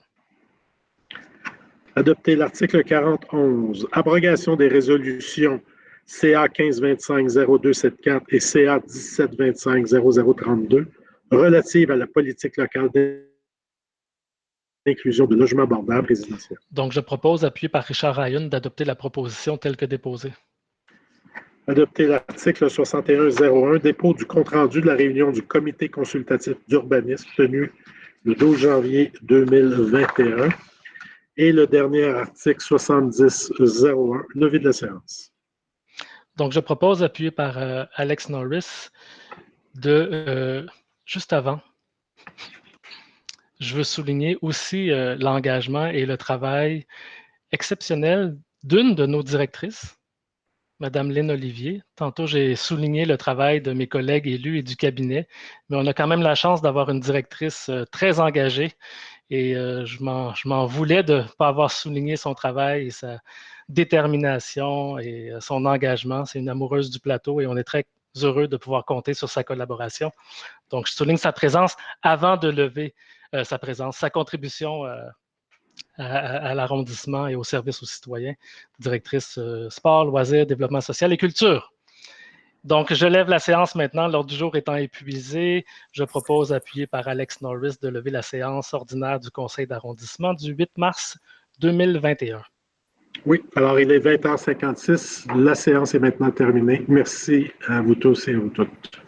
Adopter l'article 4011, abrogation des résolutions CA 1525-0274 et CA 1725-0032 relatives à la politique locale d'inclusion de logements abordables résidentiels. Donc, je propose, appuyé par Richard Ryan, d'adopter la proposition telle que déposée. Adopter l'article 6101, dépôt du compte-rendu de la réunion du comité consultatif d'urbanisme tenue le 12 janvier 2021. Et le dernier article 7001, levé de la séance. Donc, je propose, appuyé par Alex Norris, juste avant, je veux souligner aussi l'engagement et le travail exceptionnel d'une de nos directrices, Mme Lynn Olivier. Tantôt, j'ai souligné le travail de mes collègues élus et du cabinet, mais on a quand même la chance d'avoir une directrice très engagée et je m'en voulais de ne pas avoir souligné son travail et sa détermination et son engagement. C'est une amoureuse du plateau et on est très heureux de pouvoir compter sur sa collaboration. Donc, je souligne sa présence avant de lever sa contribution à l'arrondissement et au service aux citoyens, directrice sport, loisirs, développement social et culture. Donc, je lève la séance maintenant. L'ordre du jour étant épuisé, je propose, appuyé par Alex Norris, de lever la séance ordinaire du Conseil d'arrondissement du 8 mars 2021. Oui, alors il est 20h56. La séance est maintenant terminée. Merci à vous tous et à vous toutes.